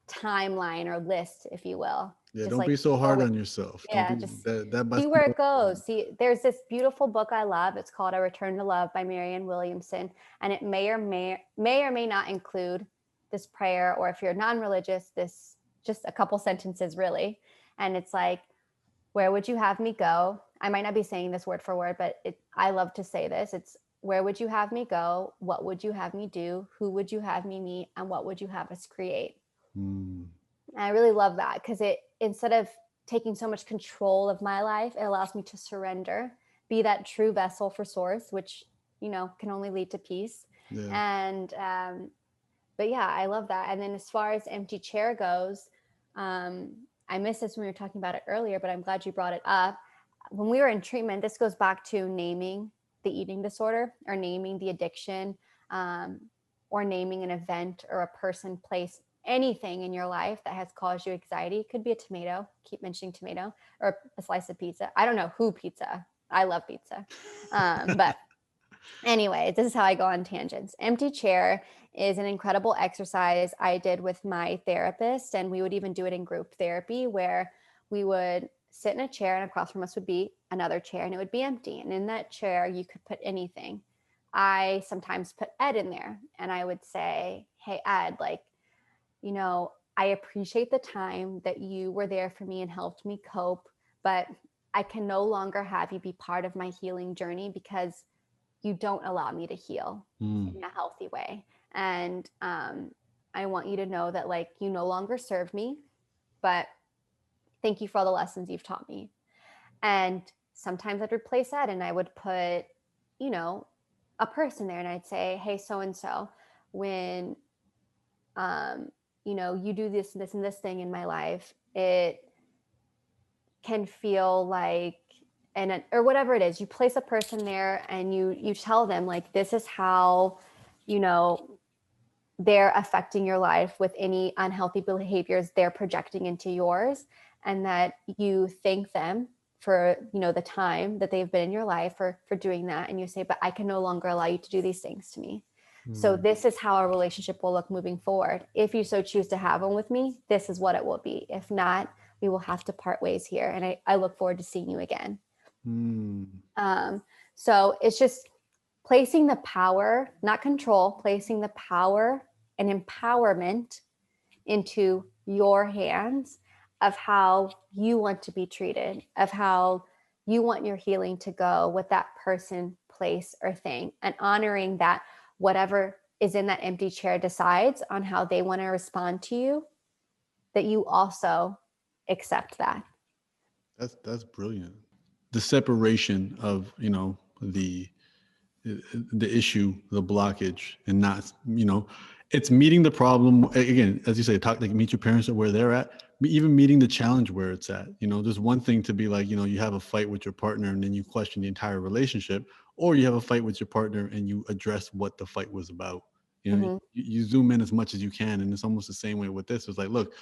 S1: timeline or list, if you will.
S2: Yeah,
S1: Just
S2: don't
S1: like
S2: be so
S1: go
S2: hard
S1: with,
S2: on yourself. Don't
S1: yeah,
S2: be
S1: just
S2: that
S1: see
S2: that's
S1: where
S2: more
S1: it goes.
S2: important.
S1: See, there's this beautiful book I love. It's called A Return to Love by Marianne Williamson. And it may or may not include this prayer, or if you're non-religious, this just a couple sentences really. And it's like, where would you have me go? I might not be saying this word for word, but I love to say this. It's, where would you have me go? What would you have me do? Who would you have me meet? And what would you have us create?
S2: Mm,
S1: And I really love that, because instead of taking so much control of my life, it allows me to surrender, be that true vessel for source, which, can only lead to peace.
S2: yeah.
S1: And, but yeah, I love that. And then as far as empty chair goes, um, I missed this when we were talking about it earlier, but I'm glad you brought it up. When we were in treatment, this goes back to naming the eating disorder, or naming the addiction, um, or naming an event or a person, place, anything in your life that has caused you anxiety. It could be a tomato, keep mentioning tomato, or a slice of pizza. I don't know who pizza. I love pizza. But anyway, this is how I go on tangents. Empty chair is an incredible exercise I did with my therapist, and we would even do it in group therapy, where we would sit in a chair and across from us would be another chair, and it would be empty. And in that chair, you could put anything. I sometimes put Ed in there, and I would say, "Hey, Ed, like, I appreciate the time that you were there for me and helped me cope, but I can no longer have you be part of my healing journey, because you don't allow me to heal
S2: Mm,
S1: in a healthy way. And I want you to know that, like, you no longer serve me, but thank you for all the lessons you've taught me." And sometimes I'd replace that, and I would put, you know, a person there, and I'd say, "Hey, so and so, when um, you do this, this, and this thing in my life, it can feel like," and or whatever it is, you place a person there, and you tell them, like, this is how, you know they're affecting your life with any unhealthy behaviors they're projecting into yours, and that you thank them for, the time that they've been in your life for doing that. And you say, "But I can no longer allow you to do these things to me. So
S2: mm,
S1: this is how our relationship will look moving forward. If you so choose to have one with me, this is what it will be. If not, we will have to part ways here. And I look forward to seeing you again."
S2: mm,
S1: Um, so it's just placing the power, not control, placing the power and empowerment into your hands of how you want to be treated, of how you want your healing to go with that person, place, or thing, and honoring that whatever is in that empty chair decides on how they want to respond to you, that you also accept that.
S2: that's brilliant. The separation of the issue, the blockage, and not, it's meeting the problem again, as you say, talk, like, meet your parents at where they're at, even meeting the challenge where it's at. There's one thing to be like, you have a fight with your partner and then you question the entire relationship, or you have a fight with your partner and you address what the fight was about.
S1: Mm-hmm.
S2: You zoom in as much as you can, and it's almost the same way with this. It's like, look,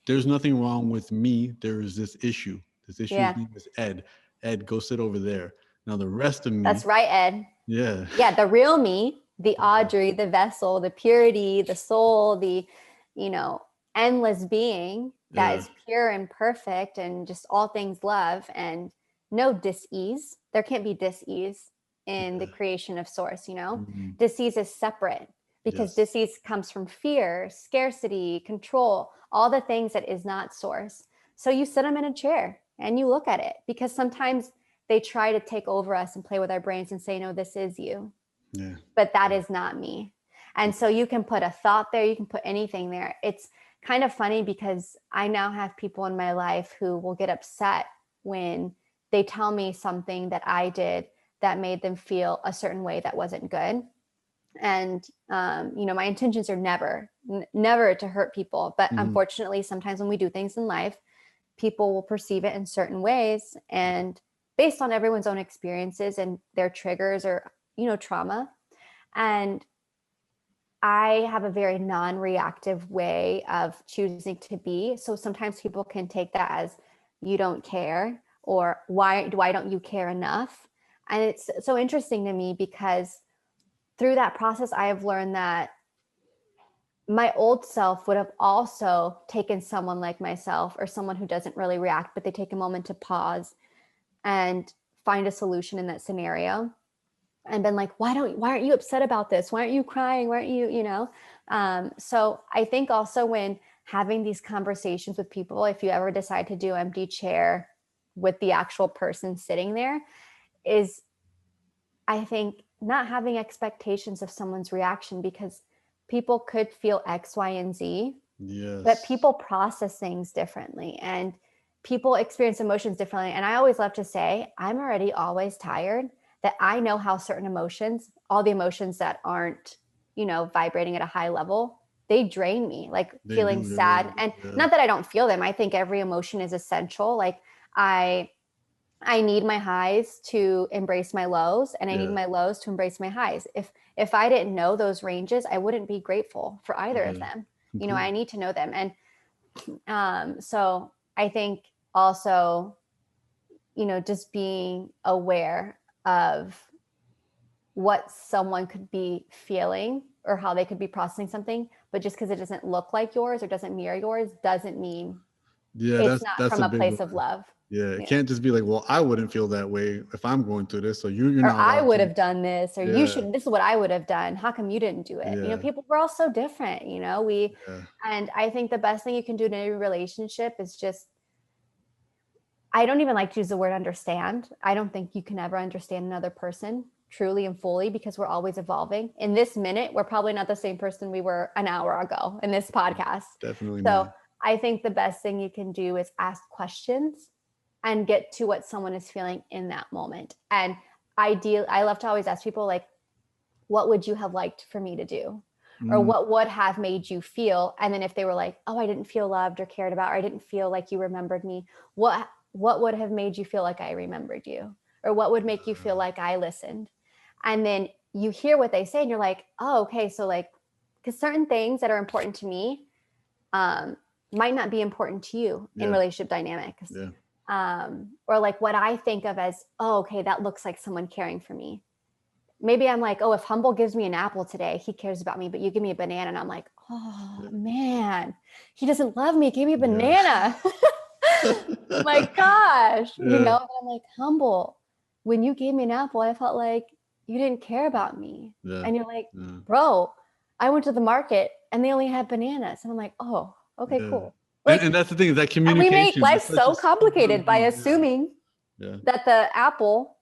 S2: there's nothing wrong with me. There is this issue. This issue's
S1: Yeah.
S2: name is Ed. Ed, go sit over there. Now the rest of
S1: That's
S2: me,
S1: right, Ed.
S2: yeah,
S1: Yeah, the real me, the Audrie, the vessel, the purity, the soul, the, you know, endless being that
S2: yeah,
S1: is pure and perfect and just all things love and no dis-ease. There can't be dis-ease in the
S2: yeah,
S1: creation of source, you know?
S2: mhm,
S1: Dis-ease is separate because
S2: yes,
S1: dis-ease comes from fear, scarcity, control, all the things that is not source. So you sit them in a chair and you look at it because sometimes they try to take over us and play with our brains and say, no, this is you,
S2: yeah,
S1: but that
S2: yeah,
S1: is not me. And so you can put a thought there, you can put anything there. It's kind of funny because I now have people in my life who will get upset when they tell me something that I did that made them feel a certain way that wasn't good. And you know, my intentions are never to hurt people, but
S2: mhm,
S1: unfortunately sometimes when we do things in life, people will perceive it in certain ways, and based on everyone's own experiences and their triggers or, you know, trauma. And I have a very non-reactive way of choosing to be. So sometimes people can take that as you don't care, or why don't you care enough? And it's so interesting to me because through that process, I have learned that my old self would have also taken someone like myself or someone who doesn't really react, but they take a moment to pause and find a solution in that scenario and been like, why aren't you upset about this? Why aren't you crying? Why aren't you, you know? So I think also when having these conversations with people, if you ever decide to do empty chair with the actual person sitting there, is I think not having expectations of someone's reaction, because people could feel X, Y, and Z, but
S2: yes,
S1: people process things differently and people experience emotions differently. And I always love to say, I'm already always tired, that I know how certain emotions, all the emotions that aren't, you know, vibrating at a high level, they drain me, like
S2: they
S1: feeling
S2: do, they really
S1: sad.
S2: do,
S1: And
S2: yeah,
S1: not that I don't feel them. I think every emotion is essential. Like I, I need my highs to embrace my lows, and I need
S2: yeah,
S1: my lows to embrace my highs. If I didn't know those ranges, I wouldn't be grateful for either of
S2: yeah,
S1: them. You know, I
S2: completely,
S1: need to know them. And so I think also, you know, just being aware of what someone could be feeling or how they could be processing something, but just because it doesn't look like yours or doesn't mirror yours doesn't mean
S2: yeah,
S1: it's not
S2: that's
S1: from
S2: a
S1: a
S2: big
S1: place of
S2: one.
S1: love.
S2: Yeah, it
S1: Yeah.
S2: can't just be like, well, I wouldn't feel that way if I'm going through this, so you're
S1: Or
S2: not
S1: I
S2: allowed
S1: would
S2: to.
S1: have done this, or you
S2: Yeah,
S1: should, this is what I would have done. How come you didn't do it? You know,
S2: yeah,
S1: people, we're all so different, you know,
S2: yeah,
S1: and I think the best thing you can do in any relationship is just, I don't even like to use the word understand. I don't think you can ever understand another person truly and fully because we're always evolving. In this minute, we're probably not the same person we were an hour ago in this podcast.
S2: definitely
S1: So
S2: not.
S1: I think the best thing you can do is ask questions and get to what someone is feeling in that moment. And I love to always ask people, like, what would you have liked for me to do? Or
S2: Mm,
S1: what would have made you feel? And then if they were like, oh, I didn't feel loved or cared about, or I didn't feel like you remembered me, what would have made you feel like I remembered you? Or what would make you feel like I listened? And then you hear what they say and you're like, oh, okay. So like, because certain things that are important to me um, might not be important to you in
S2: yeah,
S1: relationship dynamics.
S2: yeah,
S1: Or like what I think of as, oh, okay, that looks like someone caring for me. Maybe I'm like, oh, if Humble gives me an apple today, he cares about me, but you give me a banana. And I'm like, oh
S2: yeah,
S1: man, he doesn't love me. He gave me a
S2: yeah.
S1: banana. My gosh, you
S2: Yeah,
S1: know, but I'm like, Humble, when you gave me an apple, I felt like you didn't care about me.
S2: yeah,
S1: And you're like,
S2: yeah,
S1: bro, I went to the market and they only had bananas. And I'm like, oh, okay,
S2: yeah.
S1: cool. Like,
S2: And that's the thing is that
S1: and we make
S2: communication
S1: life
S2: is such a
S1: so
S2: super
S1: complicated by
S2: big, yeah,
S1: assuming
S2: yeah,
S1: that the apple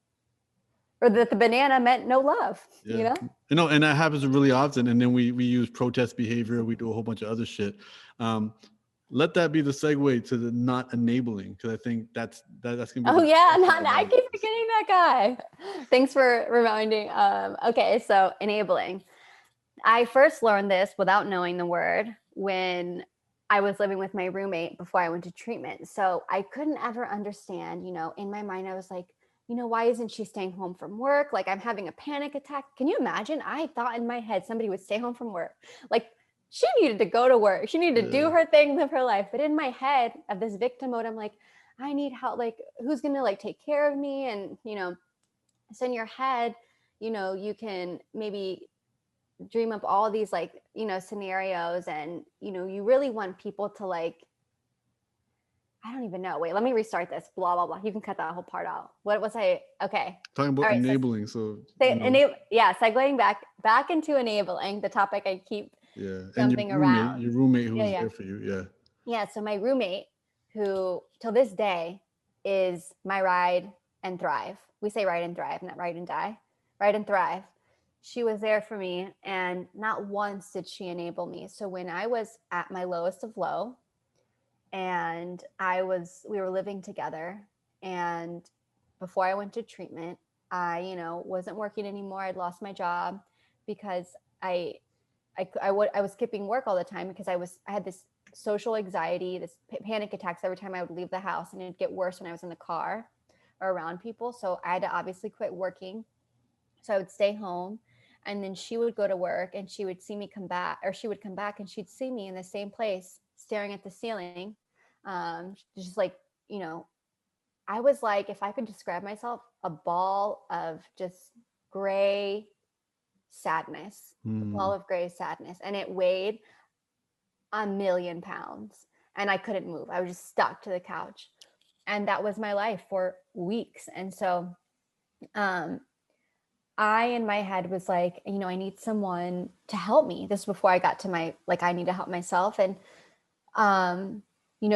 S1: or that the banana meant no love, you
S2: yeah.
S1: know?
S2: You know, and that happens really often. And then we use protest behavior, we do a whole bunch of other shit. Um, let that be the segue to the not enabling, because I think that's gonna be
S1: Oh
S2: the
S1: yeah,
S2: next
S1: not,
S2: segment
S1: I
S2: of
S1: keep
S2: this.
S1: forgetting that guy. Thanks for reminding. Okay, so enabling. I first learned this without knowing the word when I was living with my roommate before I went to treatment. So I couldn't ever understand, you know, in my mind, I was like, you know, why isn't she staying home from work? Like I'm having a panic attack. Can you imagine? I thought in my head somebody would stay home from work. Like she needed to go to work. She needed to do
S2: Yeah,
S1: her thing, live her life. But in my head of this victim mode, I'm like, I need help. Like, who's going to like take care of me? And, so in your head, you can maybe dream up all these like, scenarios, and, you really want people to like, I don't even know. Wait, let me restart this. Blah, blah, blah. You can cut that whole part out. What was I? Okay.
S2: Talking
S1: All
S2: about
S1: right. So
S2: enabling, so
S1: yeah, segueing back into enabling, the topic I keep
S2: yeah, and
S1: jumping around.
S2: your roommate
S1: Yeah,
S2: who's
S1: yeah.
S2: there for you, yeah.
S1: Yeah, so my roommate, who till this day is my ride and thrive. We say ride and thrive, not ride and die. Ride and thrive. She was there for me, and not once did she enable me. So when I was at my lowest of low, and we were living together, and before I went to treatment, I, wasn't working anymore. I'd lost my job because I was skipping work all the time because I had this social anxiety, this panic attacks every time I would leave the house, and it'd get worse when I was in the car or around people. So I had to obviously quit working. So I would stay home, and then she would go to work, and she would see me come back, or she would come back and she'd see me in the same place staring at the ceiling. Just like, you know, I was like, if I could describe myself, a ball of just gray sadness, a ball
S2: Mm.
S1: of gray sadness. And it weighed 1,000,000 pounds, and I couldn't move. I was just stuck to the couch. And that was my life for weeks. And so um, I, in my head, was like, I need someone to help me. This was before I got to my, like, I need to help myself. And, um,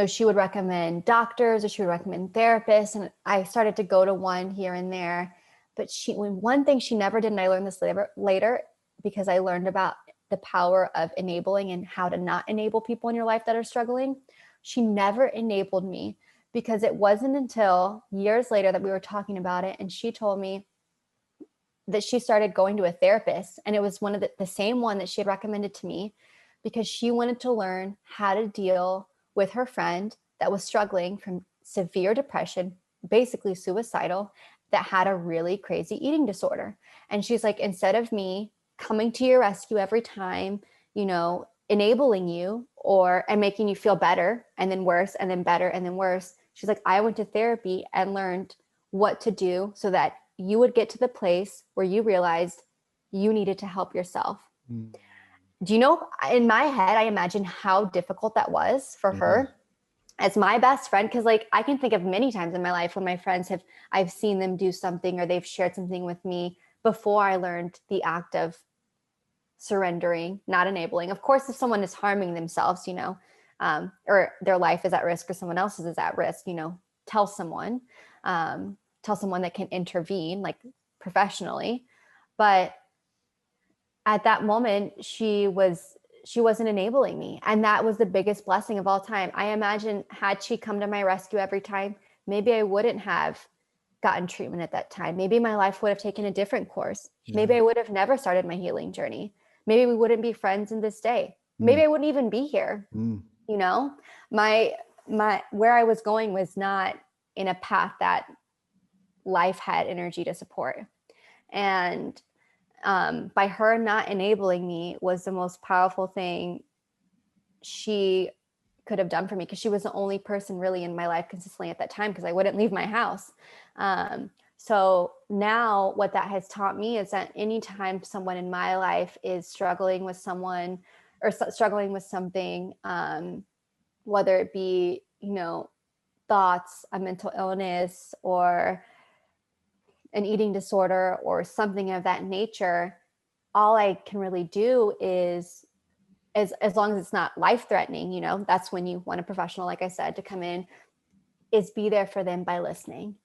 S1: she would recommend doctors, or she would recommend therapists. And I started to go to one here and there. But one thing she never did, and I learned this later because I learned about the power of enabling and how to not enable people in your life that are struggling. She never enabled me, because it wasn't until years later that we were talking about it, and she told me that she started going to a therapist, and it was one of the same one that she had recommended to me, because she wanted to learn how to deal with her friend that was struggling from severe depression, basically suicidal, that had a really crazy eating disorder. And she's like, instead of me coming to your rescue every time, enabling you and making you feel better and then worse and then better and then worse, she's like, I went to therapy and learned what to do so that you would get to the place where you realized you needed to help yourself.
S2: Mm.
S1: Do you know, in my head, I imagine how difficult that was for
S2: Yeah.
S1: her as my best friend. Cause like, I can think of many times in my life when my friends I've seen them do something, or they've shared something with me before I learned the act of surrendering, not enabling. Of course, if someone is harming themselves, or their life is at risk, or someone else's is at risk, tell someone, tell someone that can intervene, like professionally. But at that moment, she wasn't enabling me. And that was the biggest blessing of all time. I imagine, had she come to my rescue every time, maybe I wouldn't have gotten treatment at that time. Maybe my life would have taken a different course.
S2: Yeah.
S1: Maybe I would have never started my healing journey. Maybe we wouldn't be friends in this day. Maybe
S2: Mm.
S1: I wouldn't even be here.
S2: Mm.
S1: My where I was going was not in a path that life had energy to support. And by her not enabling me was the most powerful thing she could have done for me, because she was the only person really in my life consistently at that time, because I wouldn't leave my house. So now what that has taught me is that anytime someone in my life is struggling with someone, or struggling with something, whether it be, thoughts, a mental illness, or an eating disorder, or something of that nature, all I can really do is, as long as it's not life threatening, that's when you want a professional, like I said, to come in, is be there for them by listening.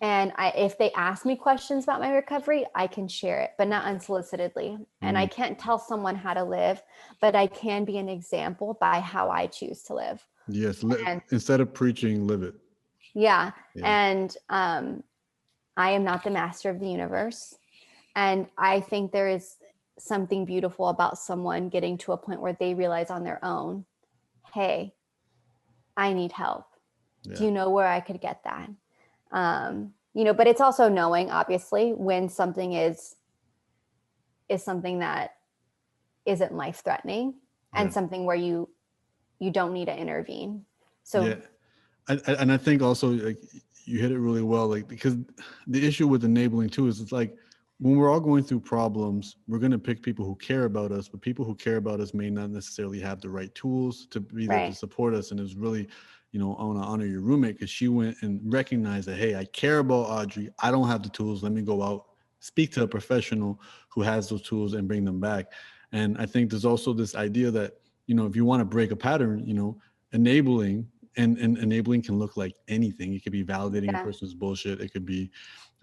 S1: And if they ask me questions about my recovery, I can share it, but not unsolicitedly. And I
S2: Mm.
S1: can't tell someone how to live, but I can be an example by how I choose to live.
S2: Yes.
S1: And
S2: Instead of preaching, live it.
S1: yeah.
S2: Yeah.
S1: And I am not the master of the universe. And I think there is something beautiful about someone getting to a point where they realize on their own, hey, I need help. Do
S2: Yeah.
S1: you know where I could get that? But it's also knowing, obviously, when something is something that isn't life threatening,
S2: Yeah.
S1: and something where you don't need to intervene.
S2: Yeah.
S1: So
S2: And I think also like you hit it really well, like because the issue with enabling too is it's like when we're all going through problems, we're going to pick people who care about us, but people who care about us may not necessarily have the right tools to be there to
S1: Right.
S2: support us. And it's really, I want to honor your roommate because she went and recognized that, hey, I care about Audrie. I don't have the tools. Let me go out, speak to a professional who has those tools and bring them back. And I think there's also this idea that, if you want to break a pattern, enabling and enabling can look like anything. It could be validating a
S1: Yeah.
S2: person's bullshit. It could be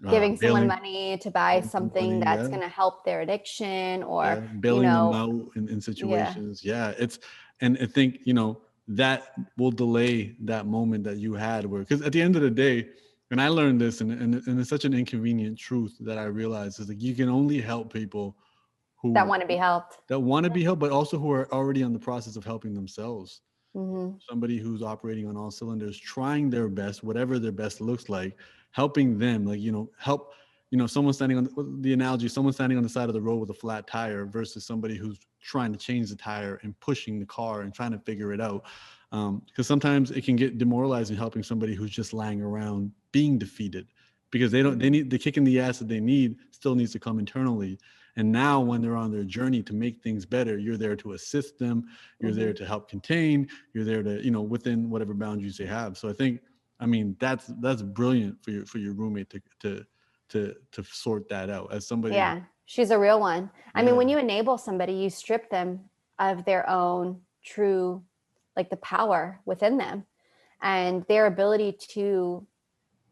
S1: Giving someone
S2: bailing
S1: money to buy
S2: some
S1: something
S2: money.
S1: that's
S2: Yeah,
S1: going to help their addiction,
S2: yeah,
S1: or,
S2: bailing them out in
S1: yeah,
S2: situations. Yeah, and I think that will delay that moment that you had where, because at the end of the day, and I learned this, and it's such an inconvenient truth that I realized is like you can only help people
S1: that
S2: who
S1: want to be helped.
S2: that want to be helped, but also who are already on the process of helping themselves.
S1: Hmm.
S2: Somebody who's operating on all cylinders, trying their best, whatever their best looks like, helping them, like, help, someone standing on the analogy, someone standing on the side of the road with a flat tire versus somebody who's trying to change the tire and pushing the car and trying to figure it out. Because sometimes it can get demoralizing helping somebody who's just lying around being defeated because they
S1: Hmm.
S2: need the kick in the ass that they need still needs to come internally. And now when they're on their journey to make things better, you're there to assist them. You're
S1: Hmm.
S2: there to help contain. You're there to, within whatever boundaries they have. So I think, I mean, that's brilliant for your roommate to sort that out as somebody.
S1: Yeah, she's a real one. I mean,
S2: Yeah.
S1: when you enable somebody, you strip them of their own true, like the power within them and their ability to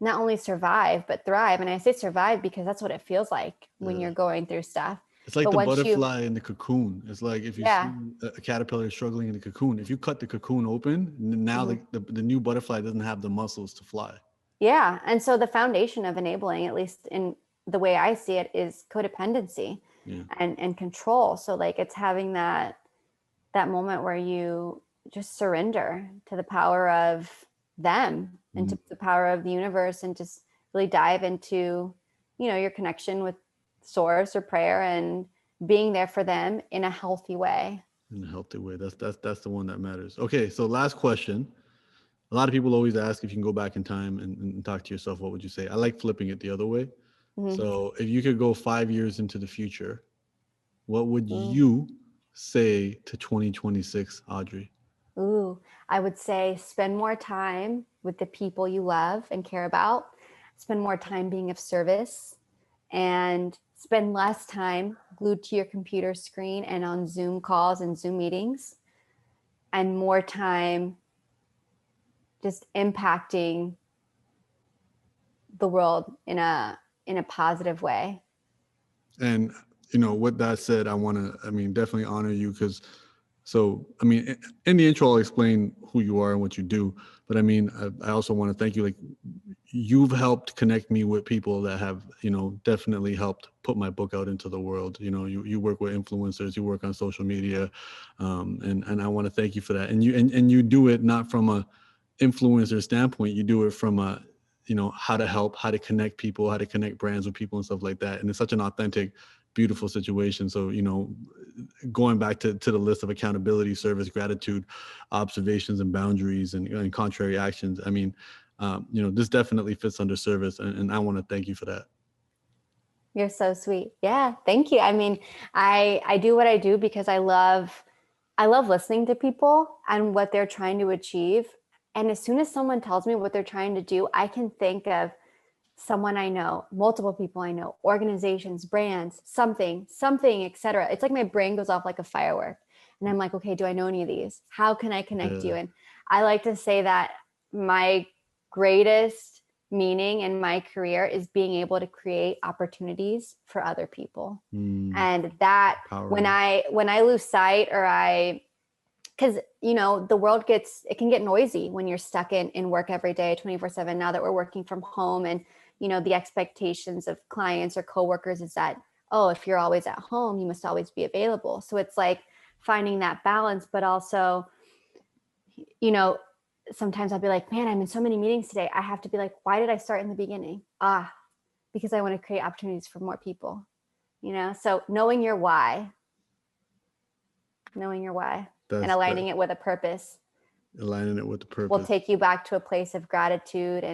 S1: not only survive, but thrive. And I say survive because that's what it feels like when
S2: Yeah.
S1: you're going through stuff.
S2: It's like
S1: But
S2: the
S1: once you,
S2: butterfly in the cocoon. It's like if you
S1: yeah,
S2: see a caterpillar struggling in the cocoon, if you cut the cocoon open, now
S1: mhm.
S2: the new butterfly doesn't have the muscles to fly.
S1: Yeah. And so the foundation of enabling, at least in the way I see it, is codependency
S2: Yeah.
S1: and control. So like it's having that moment where you just surrender to the power of them and
S2: Mhm.
S1: to the power of the universe and just really dive into, your connection with source or prayer and being there for them in a healthy way.
S2: In a healthy way. That's the one that matters. Okay, so last question. A lot of people always ask if you can go back in time and talk to yourself, what would you say? I like flipping it the other way.
S1: Mm-hmm.
S2: So if you could go 5 years into the future, what would
S1: Mm.
S2: you say to 2026, Audrie?
S1: Ooh, I would say spend more time with the people you love and care about, spend more time being of service, and spend less time glued to your computer screen and on Zoom calls and Zoom meetings, and more time just impacting the world in a positive way.
S2: And with that said, I mean, definitely honor you because, so I mean, in the intro, I'll explain who you are and what you do. But I mean, I also want to thank you. Like, you've helped connect me with people that have, definitely helped put my book out into the world. You work with influencers, you work on social media, and I want to thank you for that. And you do it not from a influencer standpoint. You do it from a how to help, how to connect people, how to connect brands with people and stuff like that. And it's such an authentic, beautiful situation. So going back to the list of accountability, service, gratitude, observations, and boundaries, and contrary actions, I mean, this definitely fits under service, and I want to thank you for that.
S1: You're so sweet. Yeah, thank you. I mean, I do what I do because I love listening to people and what they're trying to achieve. And as soon as someone tells me what they're trying to do, I can think of someone I know, multiple people I know, organizations, brands, something, etc. It's like my brain goes off like a firework. And I'm like, okay, do I know any of these? How can I connect
S2: Yeah.
S1: you? And I like to say that my greatest meaning in my career is being able to create opportunities for other people.
S2: Mm,
S1: And that when
S2: empowering.
S1: I lose sight, or I because the world it can get noisy when you're stuck in work every day 24/7. Now that we're working from home, and the expectations of clients or coworkers is that, oh, if you're always at home, you must always be available. So it's like finding that balance, but also you know sometimes I'll be like, man, I'm in so many meetings today. I have to be like, why did I start in the beginning? Because I want to create opportunities for more people. So knowing your why and
S2: That's
S1: aligning
S2: that.
S1: it with a purpose.
S2: Aligning it with the
S1: will
S2: purpose.
S1: take you back to a place of gratitude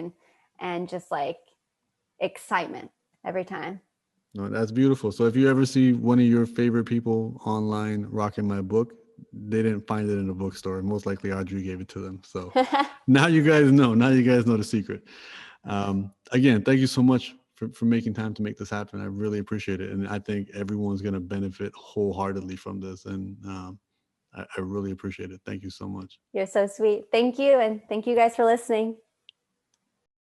S1: and just like excitement every time.
S2: No, that's beautiful. So if you ever see one of your favorite people online rocking my book, they didn't find it in a bookstore. Most likely Audrey gave it to them. So now you guys know. Now you guys know the secret. Again, thank you so much for making time to make this happen. I really appreciate it. And I think everyone's going to benefit wholeheartedly from this. And I really appreciate it. Thank you so much.
S1: You're so sweet. Thank you. And thank you guys for listening.